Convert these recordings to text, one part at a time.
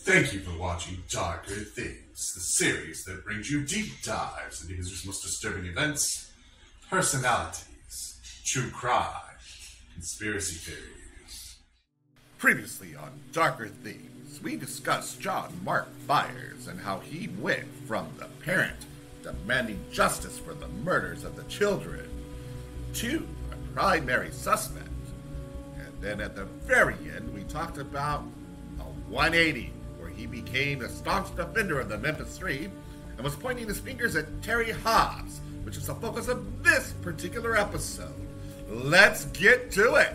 Thank you for watching Darker Things, the series that brings you deep dives into history's most disturbing events, personalities, true crime, conspiracy theories. Previously on Darker Things, we discussed John Mark Byers and how he went from the parent demanding justice for the murders of the children to a primary suspect. And then at the very end, we talked about a 180, where he became a staunch defender of the Memphis Three and was pointing his fingers at Terry Hobbs, which is the focus of this particular episode. Let's get to it!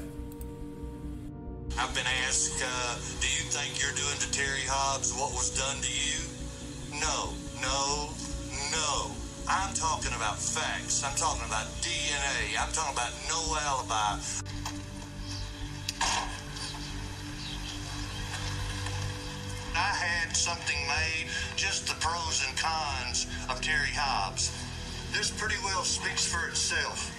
I've been asked, do you think you're doing to Terry Hobbs what was done to you? No. I'm talking about facts. I'm talking about DNA. I'm talking about no alibi. I had something made, just the pros and cons of Terry Hobbs. This pretty well speaks for itself.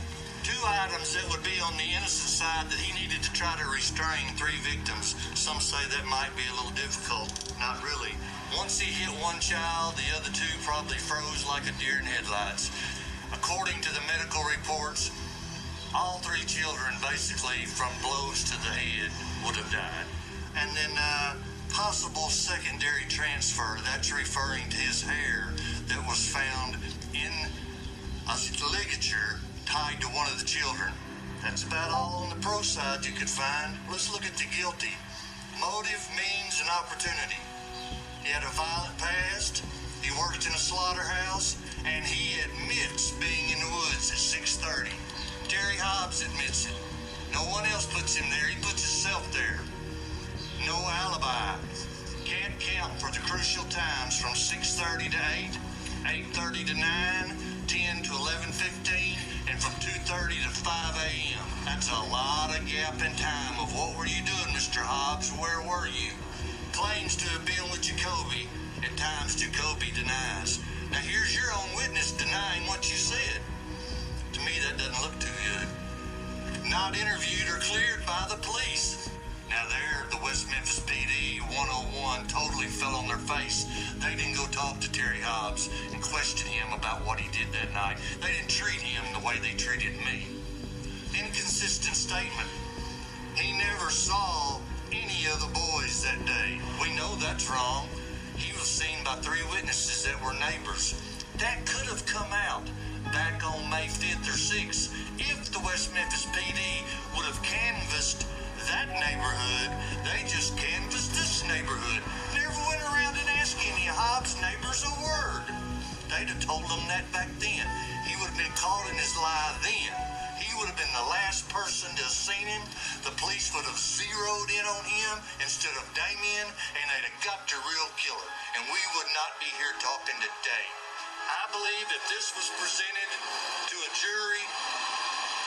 2 items that would be on the innocent side that he needed to try to restrain 3 victims. Some say that might be a little difficult. Not really. Once he hit one child, the other 2 probably froze like a deer in headlights. According to the medical reports, all 3 children, basically from blows to the head, would have died. And then possible secondary transfer, that's referring to his hair that was found in a ligature tied to one of the children. That's about all on the pro side you could find. Let's look at the guilty. Motive, means, and opportunity. He had a violent past, he worked in a slaughterhouse, and he admits being in the woods at 6:30. Terry Hobbs admits it. No one else puts him there, he puts himself there. No alibi. Can't count for the crucial times from 6:30 to 8, 8:30 to 9, 10 to 11:15, and from 2:30 to 5 a.m. That's a lot of gap in time of what were you doing, Mr. Hobbs? Where were you? Claims to have been with Jacoby. At times, Jacoby denies. Now, here's your own witness denying what you said. To me, that doesn't look too good. Not interviewed or cleared by the police. Now, there, the West Memphis PD 101 totally fell on their face. They didn't go talk to Terry Hobbs and question him about what he did that night. They didn't treat him the way they treated me. Inconsistent statement. He never saw any of the boys that day. We know that's wrong. He was seen by 3 witnesses that were neighbors. That could have come out back on May 5th or 6th if the West Memphis PD would have canvassed that neighborhood. They just canvassed this neighborhood. Never went around and asked any of Hobbs' neighbors a word. They'd have told them that back then. He would have been caught in his lie then. He would have been the last person to have seen him. The police would have zeroed in on him instead of Damien, and they'd have got the real killer. And we would not be here talking today. I believe if this was presented to a jury,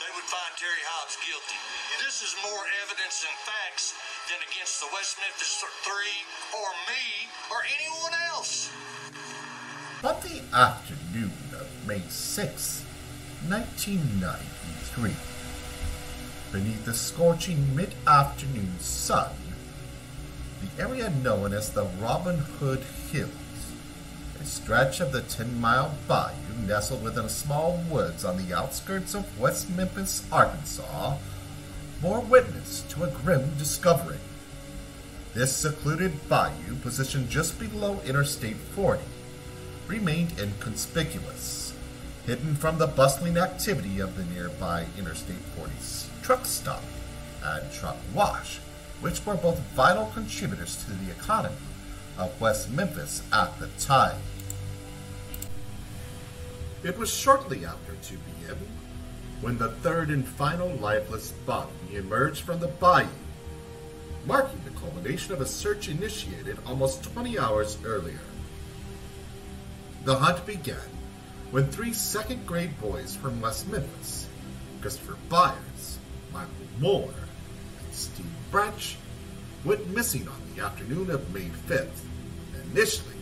they would find Terry Hobbs guilty. This is more evidence and facts than against the West Memphis Three or me or anyone else. On the afternoon of May 6, 1993, beneath the scorching mid-afternoon sun, the area known as the Robin Hood Hills, a stretch of the 10-mile bayou nestled within a small woods on the outskirts of West Memphis, Arkansas, bore witness to a grim discovery. This secluded bayou, positioned just below Interstate 40, remained inconspicuous, hidden from the bustling activity of the nearby Interstate 40's truck stop and truck wash, which were both vital contributors to the economy of West Memphis at the time. It was shortly after 2 p.m. when the third and final lifeless body emerged from the bayou, marking the culmination of a search initiated almost 20 hours earlier. The hunt began when 3 second-grade boys from West Memphis, Christopher Byers, Michael Moore, and Stevie Branch, went missing on the afternoon of May 5th. Initially,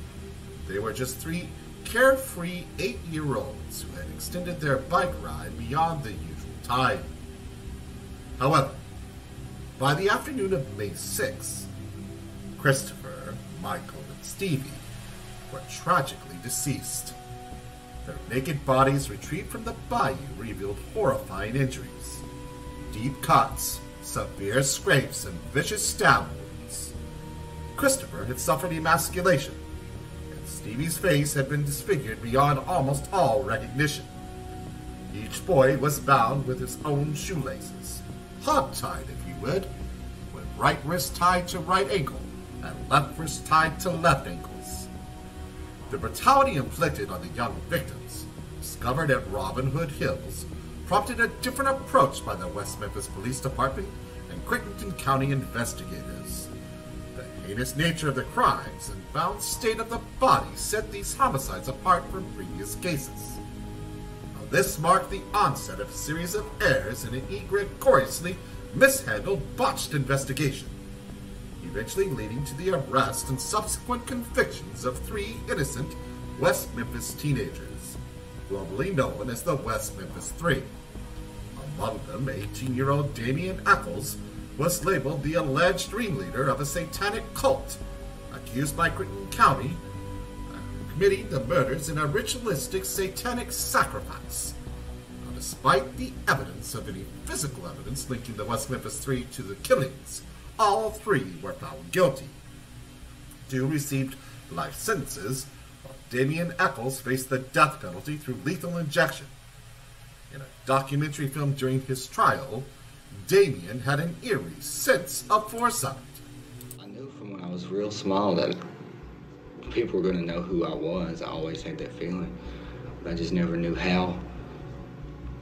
they were just 3 carefree 8-year-olds who had extended their bike ride beyond the usual time. However, by the afternoon of May 6th, Christopher, Michael and Stevie, were tragically deceased. Their naked bodies retrieved from the bayou revealed horrifying injuries. Deep cuts, severe scrapes, and vicious stab wounds. Christopher had suffered emasculation, and Stevie's face had been disfigured beyond almost all recognition. Each boy was bound with his own shoelaces, hog-tied if you would, with right wrist tied to right ankle and left wrist tied to left ankles. The brutality inflicted on the young victims, discovered at Robin Hood Hills, prompted a different approach by the West Memphis Police Department and Crittenden County investigators. The heinous nature of the crimes and foul state of the body set these homicides apart from previous cases. Now, this marked the onset of a series of errors in an egregiously mishandled, botched investigation, eventually leading to the arrest and subsequent convictions of 3 innocent West Memphis teenagers, globally known as the West Memphis Three. Among them, 18-year-old Damian Eccles was labeled the alleged ringleader of a satanic cult, accused by Crittenden County of committing the murders in a ritualistic satanic sacrifice. Now, despite the evidence of any physical evidence linking the West Memphis Three to the killings, all 3 were found guilty. 2 received life sentences, while Damian Eccles faced the death penalty through lethal injection. In a documentary filmed during his trial, Damian had an eerie sense of foresight. I knew from when I was real small that people were going to know who I was. I always had that feeling. But I just never knew how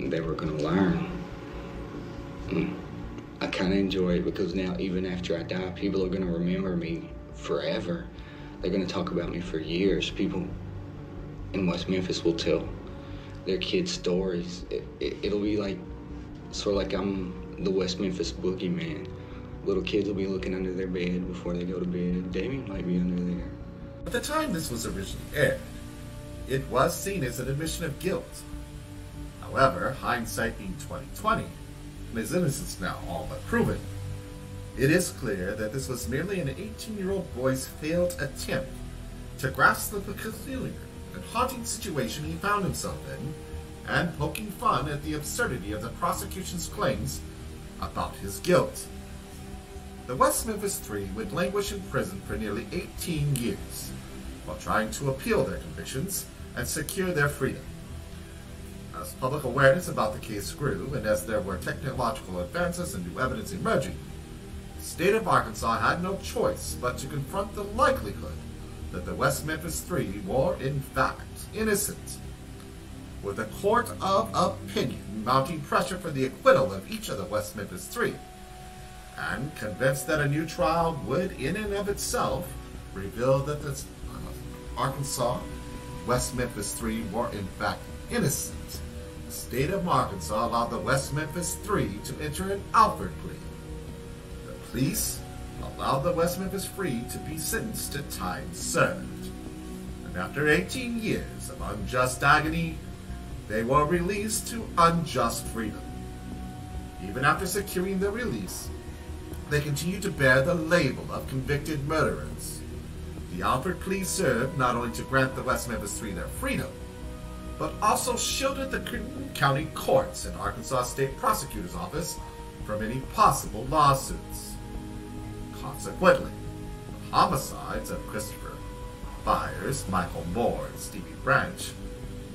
they were going to learn. I kind of enjoy it because now, even after I die, people are going to remember me forever. They're going to talk about me for years. People in West Memphis will tell their kids stories. It'll be like, sort of like I'm the West Memphis boogeyman. Little kids will be looking under their bed before they go to bed. Damien might be under there. At the time this was originally aired, it was seen as an admission of guilt. However, hindsight being 20/20, and his innocence now all but proven, it is clear that this was merely an 18-year-old boy's failed attempt to grasp the peculiar and haunting situation he found himself in, and poking fun at the absurdity of the prosecution's claims about his guilt. The West Memphis Three would languish in prison for nearly 18 years, while trying to appeal their convictions and secure their freedom. As public awareness about the case grew, and as there were technological advances and new evidence emerging, the state of Arkansas had no choice but to confront the likelihood that the West Memphis Three were, in fact, innocent. With the court of opinion mounting pressure for the acquittal of each of the West Memphis Three, and convinced that a new trial would, in and of itself, reveal that the Arkansas West Memphis Three were, in fact, innocent, the state of Arkansas allowed the West Memphis Three to enter an Alford plea. The police allowed the West Memphis Three to be sentenced to time served. And after 18 years of unjust agony, they were released to unjust freedom. Even after securing their release, they continued to bear the label of convicted murderers. The Alford plea served not only to grant the West Memphis Three their freedom, but also shielded the Crittenden County courts and Arkansas State Prosecutor's Office from any possible lawsuits. Consequently, the homicides of Christopher, Byers, Michael Moore, and Stevie Branch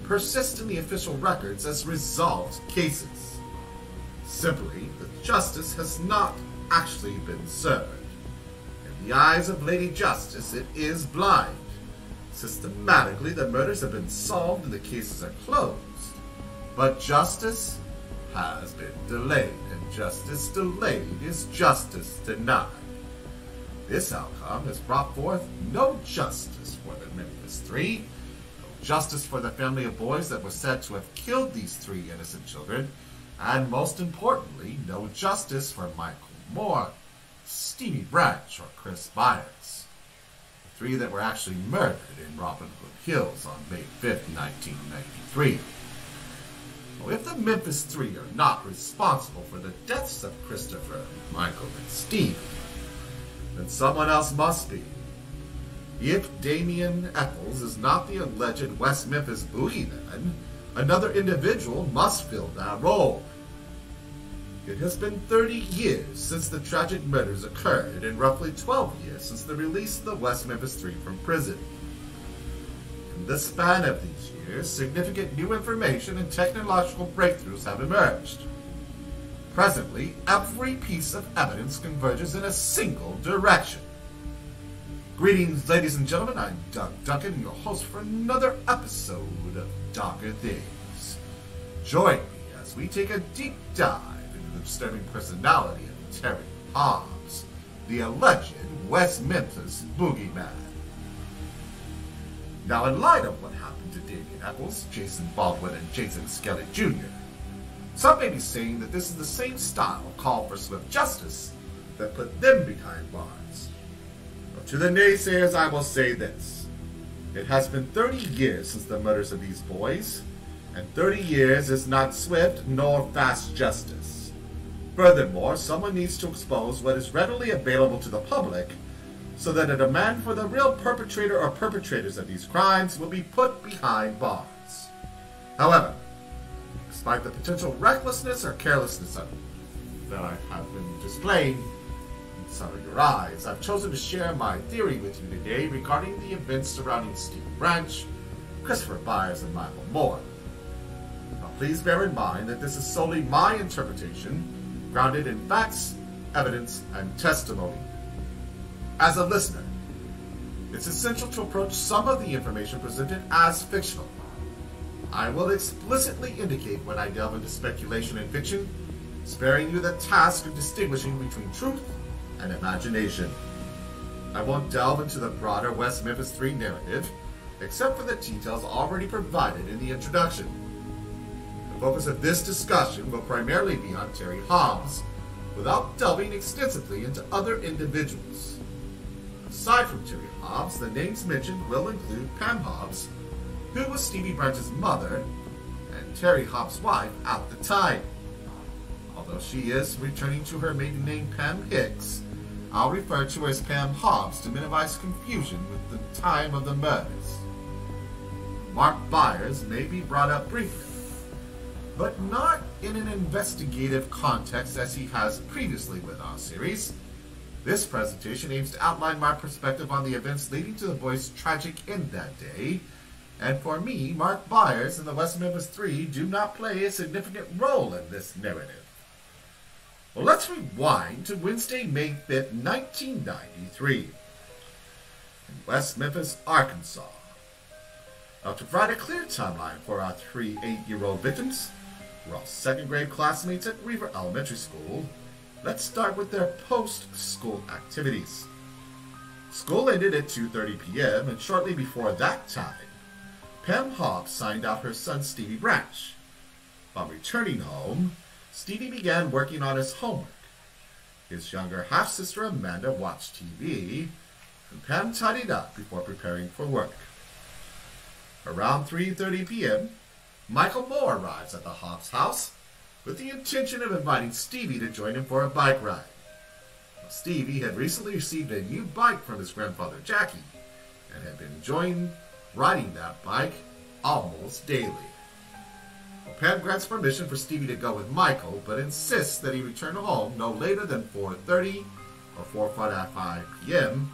persist in the official records as resolved cases. Simply, the justice has not actually been served. In the eyes of Lady Justice, it is blind. Systematically, the murders have been solved and the cases are closed. But justice has been delayed, and justice delayed is justice denied. This outcome has brought forth no justice for the Memphis Three, no justice for the family of boys that were said to have killed these 3 innocent children, and most importantly, no justice for Michael Moore, Stevie Branch, or Chris Byers, the 3 that were actually murdered in Robin Hood Hills on May 5th, 1993. Well, if the Memphis Three are not responsible for the deaths of Christopher, Michael, and Steve, then someone else must be. If Damien Eccles is not the alleged West Memphis Boogeyman, another individual must fill that role. It has been 30 years since the tragic murders occurred, and roughly 12 years since the release of the West Memphis Three from prison. In the span of these years, significant new information and technological breakthroughs have emerged. Presently, every piece of evidence converges in a single direction. Greetings, ladies and gentlemen. I'm Doug Duncan, your host for another episode of Darker Things. Join me as we take a deep dive into the disturbing personality of Terry Hobbs, the alleged West Memphis Boogeyman. Now, in light of what happened to Damien Eccles, Jason Baldwin, and Jason Skelly Jr., some may be saying that this is the same style of call for swift justice that put them behind bars. But to the naysayers, I will say this. It has been 30 years since the murders of these boys, and 30 years is not swift nor fast justice. Furthermore, someone needs to expose what is readily available to the public so that a demand for the real perpetrator or perpetrators of these crimes will be put behind bars. However, despite the potential recklessness or carelessness that I have been displaying in some of your eyes, I've chosen to share my theory with you today regarding the events surrounding Stevie Branch, Christopher Byers, and Michael Moore. Now, please bear in mind that this is solely my interpretation, grounded in facts, evidence, and testimony. As a listener, it's essential to approach some of the information presented as fictional. I will explicitly indicate when I delve into speculation and fiction, sparing you the task of distinguishing between truth and imagination. I won't delve into the broader West Memphis Three narrative, except for the details already provided in the introduction. The focus of this discussion will primarily be on Terry Hobbs, without delving extensively into other individuals. Aside from Terry Hobbs, the names mentioned will include Pam Hobbs, who was Stevie Branch's mother and Terry Hobbs' wife at the time. Although she is returning to her maiden name Pam Hicks, I'll refer to her as Pam Hobbs to minimize confusion with the time of the murders. Mark Byers may be brought up briefly, but not in an investigative context as he has previously with our series. This presentation aims to outline my perspective on the events leading to the boys' tragic end that day. And for me, Mark Byers and the West Memphis Three do not play a significant role in this narrative. Well, let's rewind to Wednesday, May 5th, 1993, in West Memphis, Arkansas. Now, to provide a clear timeline for our three 8-year-old victims, who are all second grade classmates at Weaver Elementary School, let's start with their post-school activities. School ended at 2:30 p.m., and shortly before that time, Pam Hobbs signed out her son Stevie Branch. While returning home, Stevie began working on his homework. His younger half-sister Amanda watched TV, and Pam tidied up before preparing for work. Around 3:30 p.m., Michael Moore arrives at the Hobbs house with the intention of inviting Stevie to join him for a bike ride. Now, Stevie had recently received a new bike from his grandfather Jackie and had been enjoying riding that bike almost daily. Well, Pam grants permission for Stevie to go with Michael, but insists that he return home no later than 4:30 or 4:45 p.m.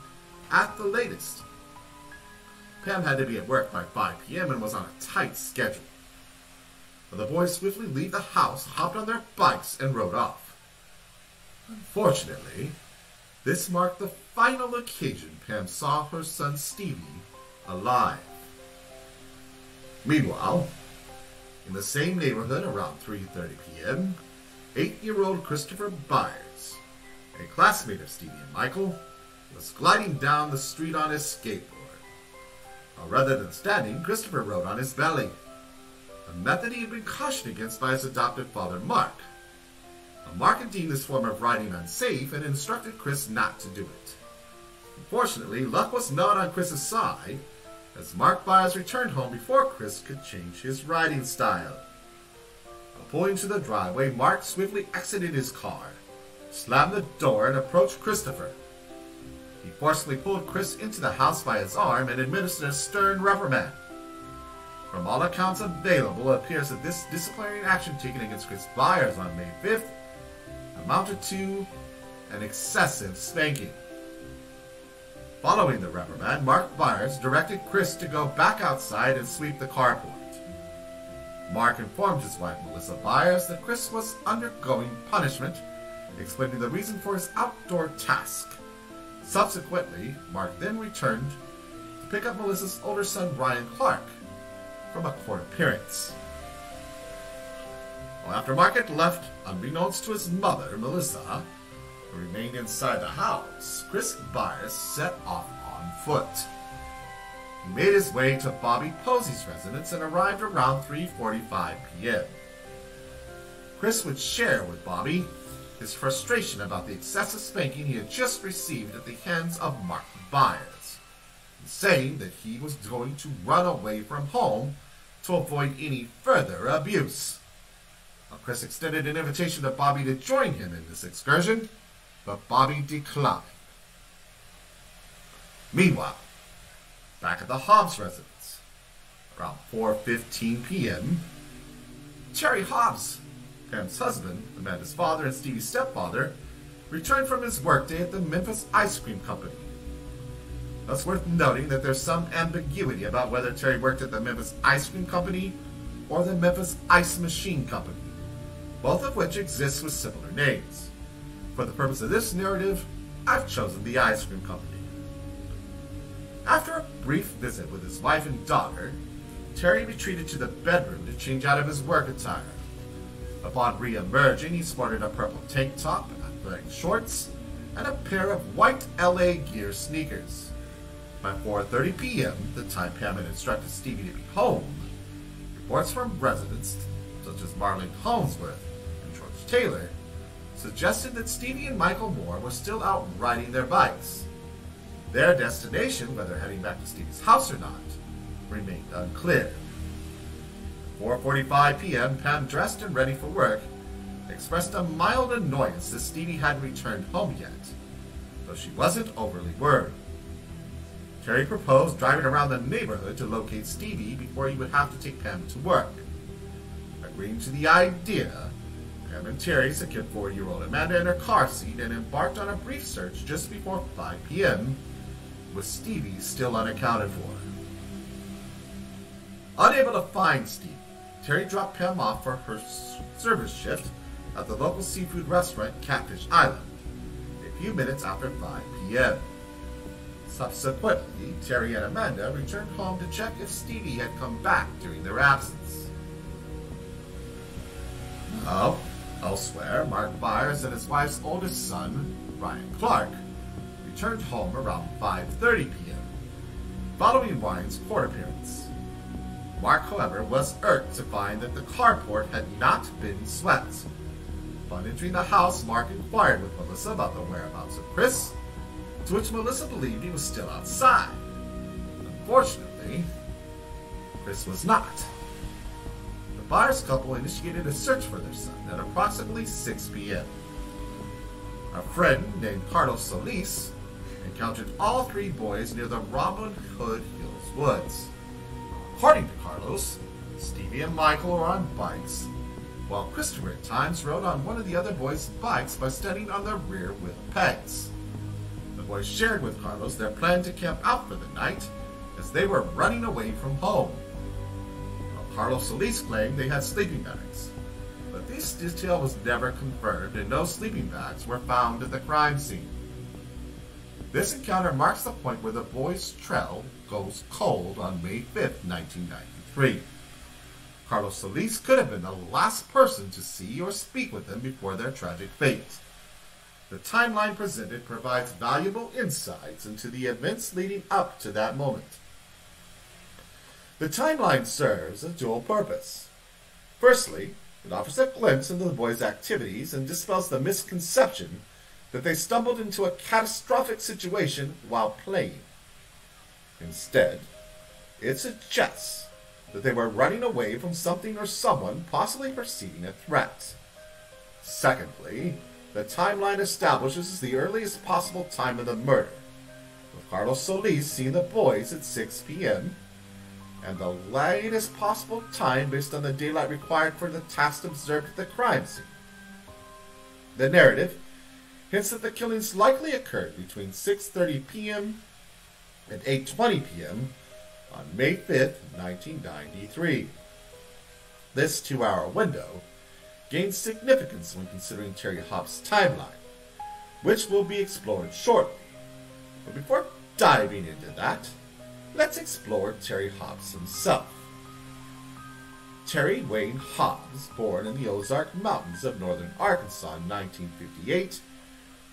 at the latest. Pam had to be at work by 5 p.m. and was on a tight schedule. Well, the boys swiftly leave the house, hopped on their bikes, and rode off. Unfortunately, this marked the final occasion Pam saw her son Stevie alive. Meanwhile, in the same neighborhood around 3:30 p.m., 8-year-old Christopher Byers, a classmate of Stevie and Michael, was gliding down the street on his skateboard. Rather than standing, Christopher rode on his belly, a method he had been cautioned against by his adopted father, Mark. Mark had deemed this form of riding unsafe and instructed Chris not to do it. Unfortunately, luck was not on Chris's side, as Mark Byers returned home before Chris could change his riding style. Pulling to the driveway, Mark swiftly exited his car, slammed the door, and approached Christopher. He forcibly pulled Chris into the house by his arm and administered a stern reprimand. From all accounts available, it appears that this disciplinary action taken against Chris Byers on May 5th amounted to an excessive spanking. Following the reprimand, Mark Byers directed Chris to go back outside and sweep the carport. Mark informed his wife, Melissa Byers, that Chris was undergoing punishment, explaining the reason for his outdoor task. Subsequently, Mark then returned to pick up Melissa's older son, Ryan Clark, from a court appearance. Well, after Mark had left, unbeknownst to his mother, Melissa, who remained inside the house, Chris Byers set off on foot. He made his way to Bobby Posey's residence and arrived around 3:45 p.m. Chris would share with Bobby his frustration about the excessive spanking he had just received at the hands of Mark Byers, saying that he was going to run away from home to avoid any further abuse. Now, Chris extended an invitation to Bobby to join him in this excursion, but Bobby declined. Meanwhile, back at the Hobbs residence, around 4:15 p.m., Terry Hobbs, Pam's husband, Amanda's father, and Stevie's stepfather, returned from his workday at the Memphis Ice Cream Company. Now, it's worth noting that there's some ambiguity about whether Terry worked at the Memphis Ice Cream Company or the Memphis Ice Machine Company, both of which exist with similar names. For the purpose of this narrative, I've chosen the Ice Cream Company. After a brief visit with his wife and daughter, Terry retreated to the bedroom to change out of his work attire. Upon re-emerging, he sported a purple tank top, athletic shorts, and a pair of white LA Gear sneakers. By 4:30 p.m., the time Pam had instructed Stevie to be home, reports from residents, such as Marlene Holmesworth and George Taylor, suggested that Stevie and Michael Moore were still out riding their bikes. Their destination, whether heading back to Stevie's house or not, remained unclear. 4:45 p.m., Pam, dressed and ready for work, expressed a mild annoyance that Stevie hadn't returned home yet, though she wasn't overly worried. Terry proposed driving around the neighborhood to locate Stevie before he would have to take Pam to work. Agreeing to the idea, Pam and Terry secured 4-year-old Amanda in her car seat and embarked on a brief search just before 5 p.m., with Stevie still unaccounted for. Unable to find Stevie, Terry dropped Pam off for her service shift at the local seafood restaurant Catfish Island, a few minutes after 5 p.m. Subsequently, Terry and Amanda returned home to check if Stevie had come back during their absence. Now, elsewhere, Mark Byers and his wife's oldest son, Ryan Clark, returned home around 5:30 p.m., following Ryan's court appearance. Mark, however, was irked to find that the carport had not been swept. Upon entering the house, Mark inquired with Melissa about the whereabouts of Chris, to which Melissa believed he was still outside. Unfortunately, Chris was not. The Byers couple initiated a search for their son at approximately 6 p.m. A friend named Carlos Solis encountered all 3 boys near the Robin Hood Hills woods. According to Carlos, Stevie and Michael were on bikes, while Christopher at times rode on one of the other boys' bikes by standing on the rear wheel pegs. The boys shared with Carlos their plan to camp out for the night, as they were running away from home. While Carlos Solis claimed they had sleeping bags, but this detail was never confirmed and no sleeping bags were found at the crime scene. This encounter marks the point where the boys' trail goes cold on May 5th, 1993. Carlos Solis could have been the last person to see or speak with them before their tragic fate. The timeline presented provides valuable insights into the events leading up to that moment. The timeline serves a dual purpose. Firstly, it offers a glimpse into the boys' activities and dispels the misconception that they stumbled into a catastrophic situation while playing. Instead, it suggests that they were running away from something or someone possibly perceiving a threat. Secondly, the timeline establishes the earliest possible time of the murder, with Carlos Solis seeing the boys at 6 p.m., and the latest possible time based on the daylight required for the task observed at the crime scene. The narrative hints that the killings likely occurred between 6:30 p.m. and 8:20 p.m. on May 5th, 1993. This 2-hour window gains significance when considering Terry Hobbs' timeline, which will be explored shortly. But before diving into that, let's explore Terry Hobbs himself. Terry Wayne Hobbs, born in the Ozark Mountains of northern Arkansas in 1958,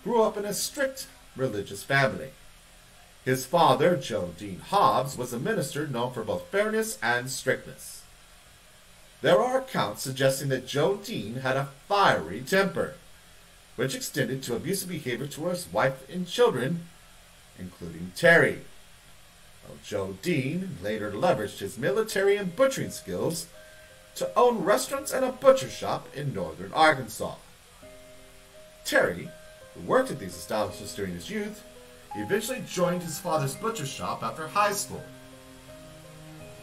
grew up in a strict religious family. His father, Joe Dean Hobbs, was a minister known for both fairness and strictness. There are accounts suggesting that Joe Dean had a fiery temper, which extended to abusive behavior towards his wife and children, including Terry. Well, Joe Dean later leveraged his military and butchering skills to own restaurants and a butcher shop in northern Arkansas. Terry, who worked at these establishments during his youth, eventually joined his father's butcher shop after high school.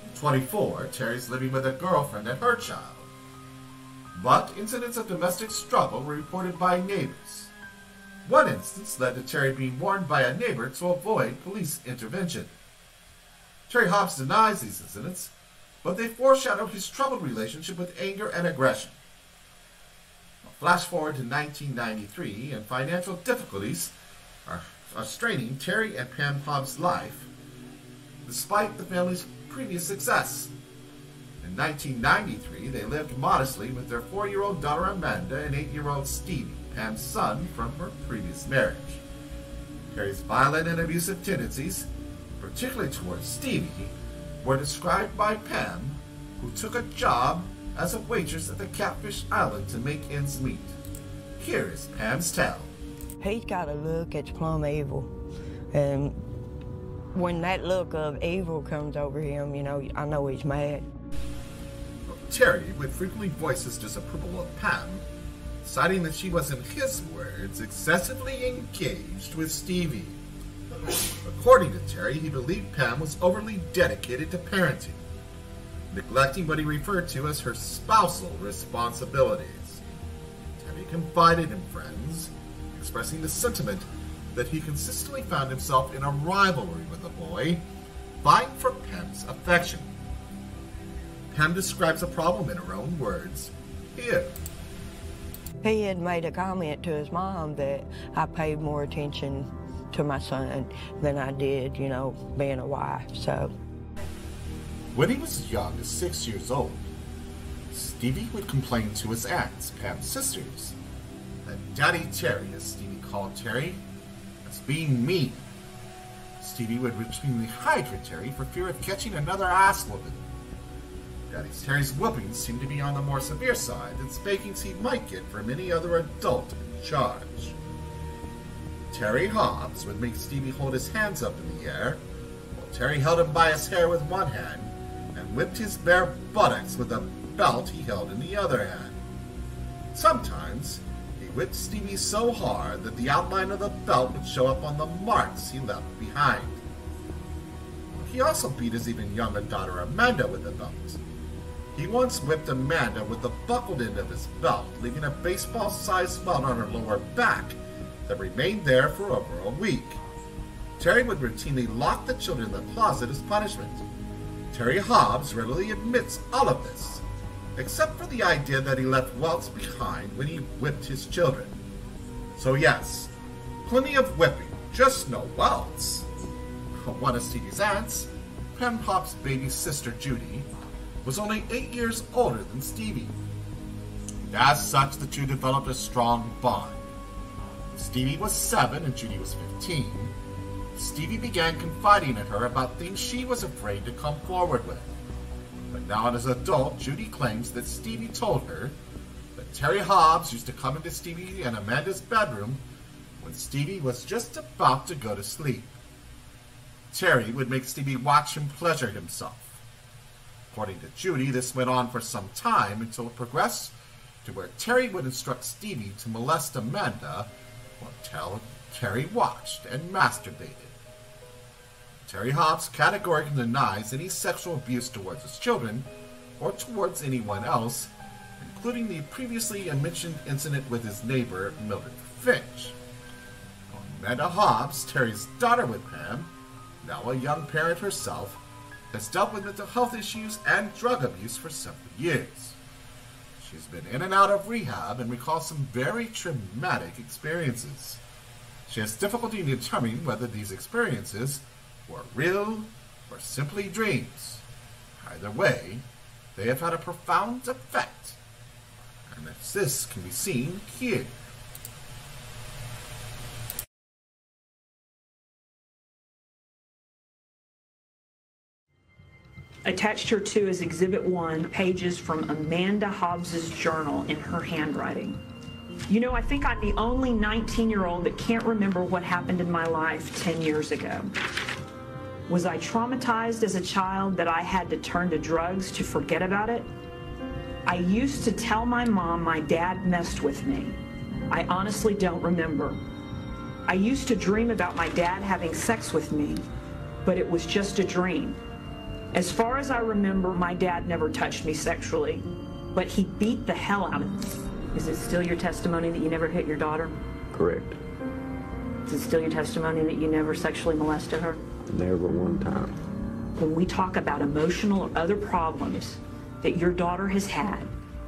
At 24, Terry's living with a girlfriend and her child. But incidents of domestic struggle were reported by neighbors. One instance led to Terry being warned by a neighbor to avoid police intervention. Terry Hobbs denies these incidents, but they foreshadow his troubled relationship with anger and aggression. Flash forward to 1993, and financial difficulties are straining Terry and Pam Hobbs' life, despite the family's previous success. In 1993, they lived modestly with their 4-year-old daughter Amanda and 8-year-old Stevie, Pam's son from her previous marriage. Terry's violent and abusive tendencies, particularly towards Stevie, were described by Pam, who took a job as a waitress at the Catfish Island to make ends meet. Here is Pam's tale. He's got a look that's plumb evil. And when that look of evil comes over him, you know, I know he's mad. Terry would frequently voice his disapproval of Pam, citing that she was, in his words, excessively engaged with Stevie. According to Terry, he believed Pam was overly dedicated to parenting, neglecting what he referred to as her spousal responsibilities. Terry confided in friends, expressing the sentiment that he consistently found himself in a rivalry with the boy, vying for Pam's affection. Pam describes the problem in her own words here. He had made a comment to his mom that I paid more attention to my son than I did, you know, being a wife, so. When he was young, at 6 years old, Stevie would complain to his aunts, Pam's sisters, that Daddy Terry, as Stevie called Terry, was being mean. Stevie would routinely hide from Terry for fear of catching another ass whooping. Daddy Terry's whoopings seemed to be on the more severe side than spankings he might get from any other adult in charge. Terry Hobbs would make Stevie hold his hands up in the air, while Terry held him by his hair with one hand and whipped his bare buttocks with a belt he held in the other hand. Sometimes he whipped Stevie so hard that the outline of the belt would show up on the marks he left behind. He also beat his even younger daughter Amanda with the belt. He once whipped Amanda with the buckled end of his belt, leaving a baseball-sized welt on her lower back that remained there for over a week. Terry would routinely lock the children in the closet as punishment. Terry Hobbs readily admits all of this, except for the idea that he left welts behind when he whipped his children. So yes, plenty of whipping, just no welts. One of Stevie's aunts, Pam Hobbs' baby sister Judy, was only 8 years older than Stevie. And as such, the two developed a strong bond. Stevie was 7 and Judy was 15. Stevie began confiding in her about things she was afraid to come forward with. But now as an adult, Judy claims that Stevie told her that Terry Hobbs used to come into Stevie and Amanda's bedroom when Stevie was just about to go to sleep. Terry would make Stevie watch him pleasure himself. According to Judy, this went on for some time until it progressed to where Terry would instruct Stevie to molest Amanda while Terry watched and masturbated. Terry Hobbs categorically denies any sexual abuse towards his children or towards anyone else, including the previously mentioned incident with his neighbor, Mildred Finch. Amanda Hobbs, Terry's daughter with Pam, now a young parent herself, has dealt with mental health issues and drug abuse for several years. She's been in and out of rehab and recalls some very traumatic experiences. She has difficulty in determining whether these experiences were real or simply dreams. Either way, they have had a profound effect, and this can be seen here. Attached here too is Exhibit 1, pages from Amanda Hobbs's journal in her handwriting. You know, I think I'm the only 19-year-old that can't remember what happened in my life 10 years ago. Was I traumatized as a child that I had to turn to drugs to forget about it? I used to tell my mom my dad messed with me. I honestly don't remember. I used to dream about my dad having sex with me, but it was just a dream. As far as I remember, my dad never touched me sexually, but he beat the hell out of me. Is it still your testimony that you never hit your daughter? Correct. Is it still your testimony that you never sexually molested her? Never one time. When we talk about emotional or other problems that your daughter has had,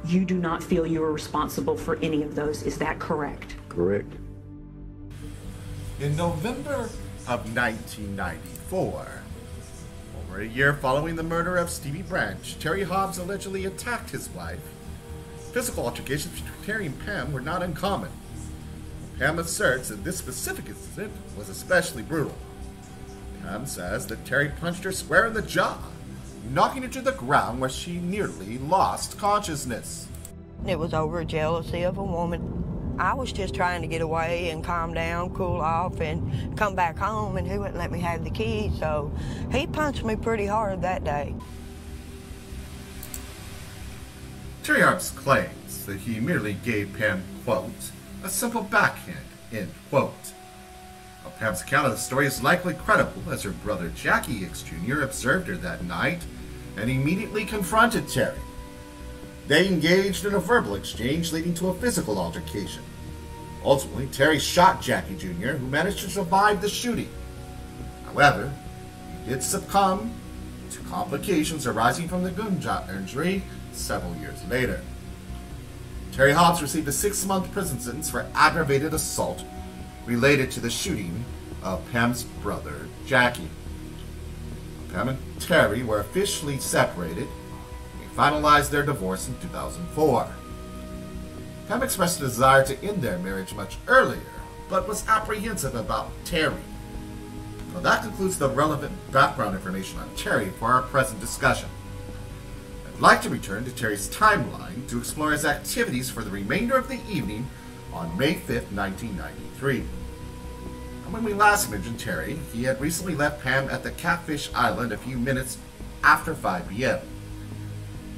you do not feel you are responsible for any of those. Is that correct? Correct. In November of 1994, over a year following the murder of Stevie Branch, Terry Hobbs allegedly attacked his wife. Physical altercations between Terry and Pam were not uncommon. Pam asserts that this specific incident was especially brutal. Pam says that Terry punched her square in the jaw, knocking her to the ground where she nearly lost consciousness. It was over jealousy of a woman. I was just trying to get away and calm down, cool off, and come back home, and he wouldn't let me have the keys, so he punched me pretty hard that day. Terry Hobbs claims that he merely gave Pam, quote, a simple backhand, end quote. Well, Pam's account of the story is likely credible, as her brother Jackie Hicks Jr. observed her that night and immediately confronted Terry. They engaged in a verbal exchange leading to a physical altercation. Ultimately, Terry shot Jackie Jr., who managed to survive the shooting. However, he did succumb to complications arising from the gunshot injury several years later. Terry Hobbs received a 6-month prison sentence for aggravated assault related to the shooting of Pam's brother, Jackie. Pam and Terry were officially separated. They finalized their divorce in 2004. Pam expressed a desire to end their marriage much earlier, but was apprehensive about Terry. Well, that concludes the relevant background information on Terry for our present discussion. I'd like to return to Terry's timeline to explore his activities for the remainder of the evening on May 5th, 1993. And when we last mentioned Terry, he had recently left Pam at the Catfish Island a few minutes after 5 p.m.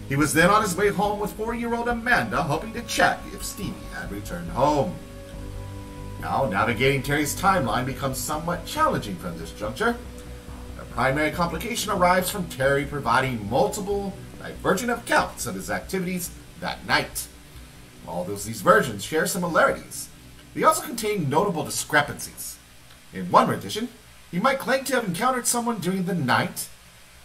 He was then on his way home with 4-year-old Amanda, hoping to check if Stevie had returned home. Now, navigating Terry's timeline becomes somewhat challenging from this juncture. The primary complication arrives from Terry providing multiple divergent accounts of his activities that night. Although these versions share similarities, they also contain notable discrepancies. In one rendition, he might claim to have encountered someone during the night,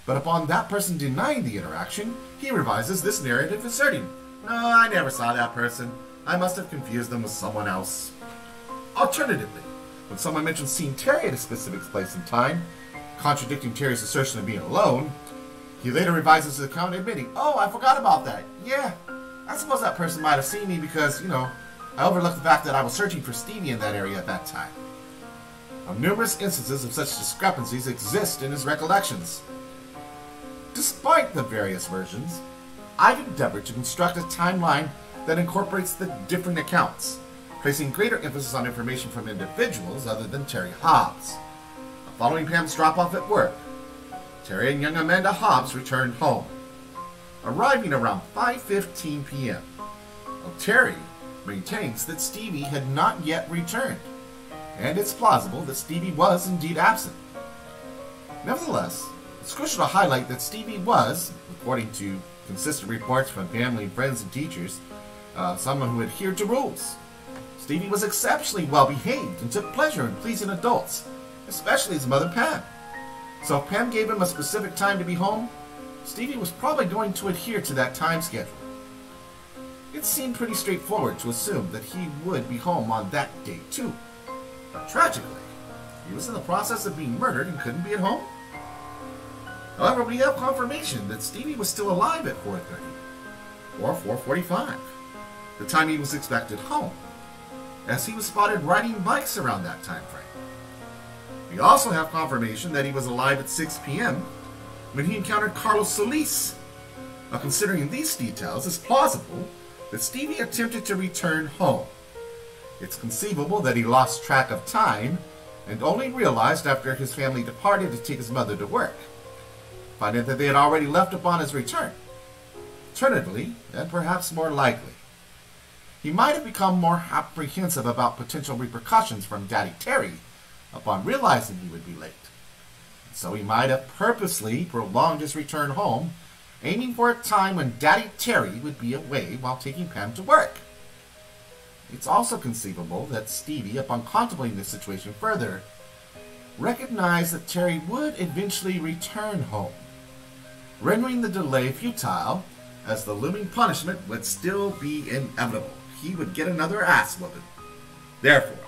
but upon that person denying the interaction, he revises this narrative asserting, "No, I never saw that person. I must have confused them with someone else." Alternatively, when someone mentions seeing Terry at a specific place and time, contradicting Terry's assertion of being alone, he later revises his account admitting, "Oh, I forgot about that. Yeah, I suppose that person might have seen me because, I overlooked the fact that I was searching for Stevie in that area at that time." Now, numerous instances of such discrepancies exist in his recollections. Despite the various versions, I've endeavored to construct a timeline that incorporates the different accounts, placing greater emphasis on information from individuals other than Terry Hobbs. Following Pam's drop-off at work, Terry and young Amanda Hobbs returned home, arriving around 5:15 p.m. Well, Terry maintains that Stevie had not yet returned, and it's plausible that Stevie was indeed absent. Nevertheless, it's crucial to highlight that Stevie was, according to consistent reports from family, friends, and teachers, someone who adhered to rules. Stevie was exceptionally well behaved and took pleasure in pleasing adults, especially his mother Pam. So if Pam gave him a specific time to be home, Stevie was probably going to adhere to that time schedule. It seemed pretty straightforward to assume that he would be home on that day too. But tragically, he was in the process of being murdered and couldn't be at home. However, we have confirmation that Stevie was still alive at 4:30 or 4:45, the time he was expected home, as he was spotted riding bikes around that time frame. We also have confirmation that he was alive at 6 p.m. when he encountered Carlos Solis. Now, considering these details, it's plausible that Stevie attempted to return home. It's conceivable that he lost track of time and only realized after his family departed to take his mother to work, finding that they had already left upon his return. Alternatively, and perhaps more likely, he might have become more apprehensive about potential repercussions from Daddy Terry upon realizing he would be late. So he might have purposely prolonged his return home, aiming for a time when Daddy Terry would be away while taking Pam to work. It's also conceivable that Stevie, upon contemplating the situation further, recognized that Terry would eventually return home, rendering the delay futile, as the looming punishment would still be inevitable. He would get another ass whooping. Therefore,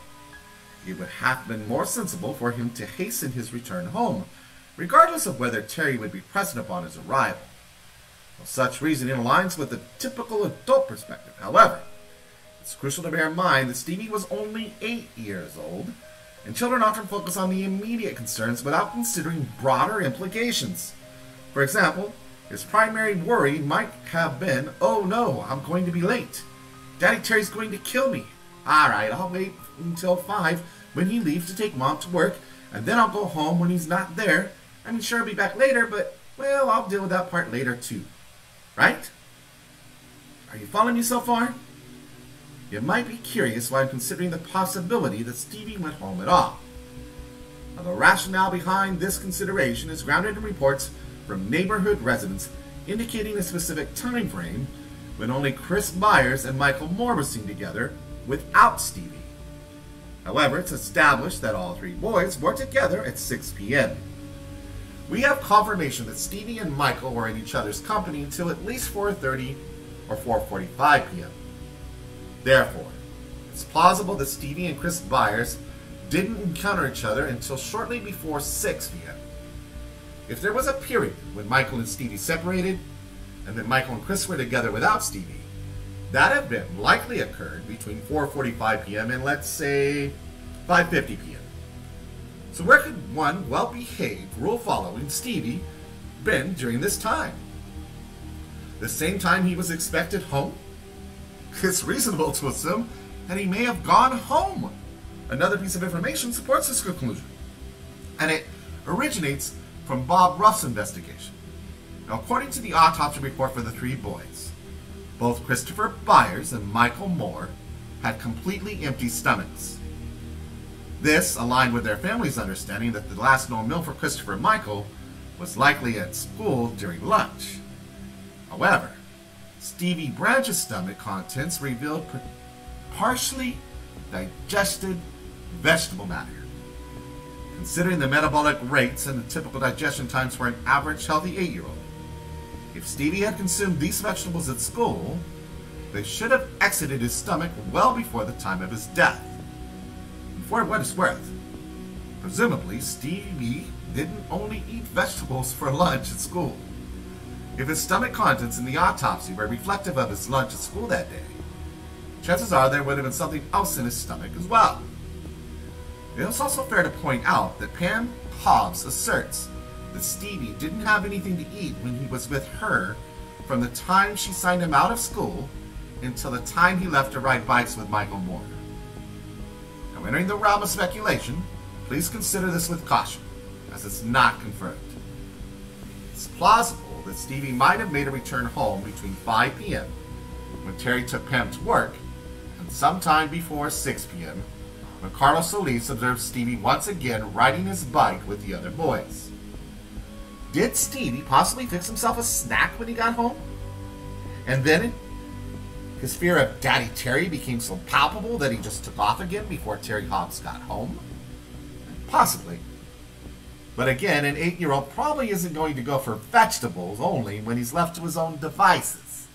it would have been more sensible for him to hasten his return home, regardless of whether Terry would be present upon his arrival. Well, such reasoning aligns with the typical adult perspective. However, it's crucial to bear in mind that Stevie was only 8 years old, and children often focus on the immediate concerns without considering broader implications. For example, his primary worry might have been, "Oh no, I'm going to be late. Daddy Terry's going to kill me. Alright, I'll wait until 5 when he leaves to take Mom to work, and then I'll go home when he's not there. I mean, sure, I'll be back later, but, well, I'll deal with that part later too." Right? Are you following me so far? You might be curious why I'm considering the possibility that Stevie went home at all. Now, the rationale behind this consideration is grounded in reports from neighborhood residents indicating a specific time frame when only Chris Byers and Michael Moore were seen together without Stevie. However, it's established that all three boys were together at 6 p.m. We have confirmation that Stevie and Michael were in each other's company until at least 4:30 or 4:45 p.m. Therefore, it's plausible that Stevie and Chris Byers didn't encounter each other until shortly before 6 p.m. If there was a period when Michael and Stevie separated, and then Michael and Chris were together without Stevie, that event likely occurred between 4:45 p.m. and, let's say, 5:50 p.m. So where could one well-behaved, rule-following Stevie been during this time? The same time he was expected home? It's reasonable to assume that he may have gone home. Another piece of information supports this conclusion, and it originates from Bob Ruff's investigation. Now, according to the autopsy report for the three boys, both Christopher Byers and Michael Moore had completely empty stomachs. This aligned with their family's understanding that the last known meal for Christopher and Michael was likely at school during lunch. However, Stevie Branch's stomach contents revealed partially digested vegetable matter. Considering the metabolic rates and the typical digestion times for an average healthy 8-year-old, if Stevie had consumed these vegetables at school, they should have exited his stomach well before the time of his death. And for what it's worth, presumably Stevie didn't only eat vegetables for lunch at school. If his stomach contents in the autopsy were reflective of his lunch at school that day, chances are there would have been something else in his stomach as well. It's also fair to point out that Pam Hobbs asserts that Stevie didn't have anything to eat when he was with her from the time she signed him out of school until the time he left to ride bikes with Michael Moore. Now, entering the realm of speculation, please consider this with caution, as it's not confirmed. It's plausible that Stevie might have made a return home between 5 p.m. when Terry took Pam to work, and sometime before 6 p.m. when Carlos Solis observed Stevie once again riding his bike with the other boys. Did Stevie possibly fix himself a snack when he got home? And then his fear of Daddy Terry became so palpable that he just took off again before Terry Hobbs got home? Possibly. But again, an 8-year-old probably isn't going to go for vegetables only when he's left to his own devices.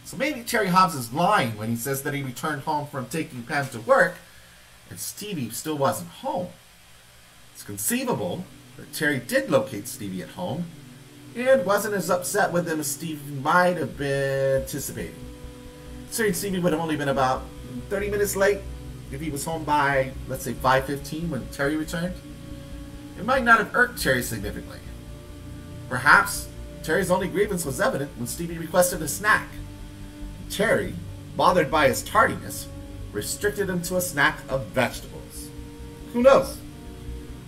So maybe Terry Hobbs is lying when he says that he returned home from taking Pam to work and Stevie still wasn't home. It's conceivable that Terry did locate Stevie at home and wasn't as upset with him as Stevie might have been anticipating. Considering Stevie would have only been about 30 minutes late if he was home by, let's say, 5:15 when Terry returned. It might not have irked Terry significantly. Perhaps Terry's only grievance was evident when Stevie requested a snack. Terry, bothered by his tardiness, restricted him to a snack of vegetables. Who knows?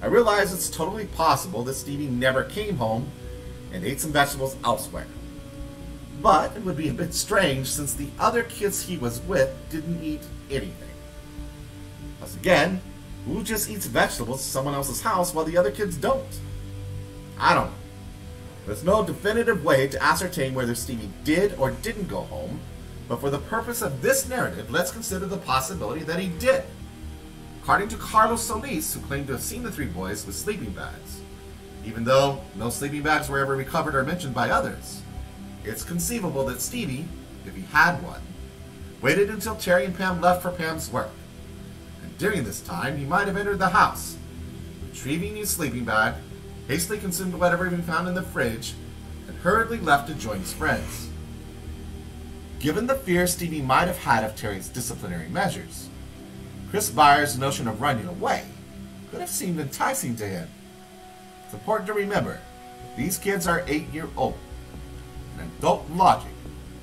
I realize it's totally possible that Stevie never came home and ate some vegetables elsewhere. But it would be a bit strange since the other kids he was with didn't eat anything. Plus again, who just eats vegetables at someone else's house while the other kids don't? I don't know. There's no definitive way to ascertain whether Stevie did or didn't go home, but for the purpose of this narrative, let's consider the possibility that he did. According to Carlos Solis, who claimed to have seen the three boys with sleeping bags, even though no sleeping bags were ever recovered or mentioned by others, it's conceivable that Stevie, if he had one, waited until Terry and Pam left for Pam's work. And during this time, he might have entered the house, retrieving his sleeping bag, hastily consumed whatever he found in the fridge, and hurriedly left to join his friends. Given the fear Stevie might have had of Terry's disciplinary measures, Chris Byers' notion of running away could have seemed enticing to him. It's important to remember, these kids are 8-year-old, and adult logic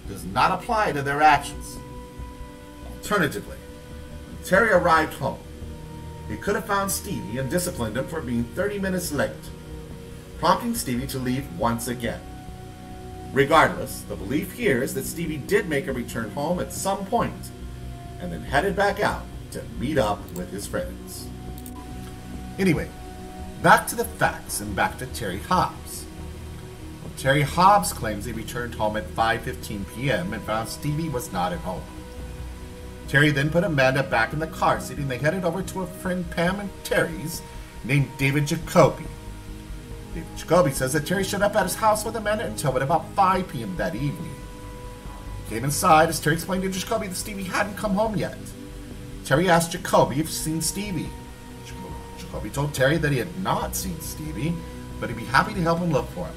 does not apply to their actions. Alternatively, when Terry arrived home, he could have found Stevie and disciplined him for being 30 minutes late, prompting Stevie to leave once again. Regardless, the belief here is that Stevie did make a return home at some point, and then headed back out to meet up with his friends. Anyway, back to the facts and back to Terry Hobbs. Well, Terry Hobbs claims he returned home at 5:15 p.m. and found Stevie was not at home. Terry then put Amanda back in the car seat and they headed over to a friend Pam and Terry's named David Jacoby. David Jacoby says that Terry showed up at his house with Amanda until at about 5 p.m. that evening. He came inside as Terry explained to Jacoby that Stevie hadn't come home yet. Terry asked Jacoby if he'd seen Stevie. Jacoby told Terry that he had not seen Stevie, but he'd be happy to help him look for him.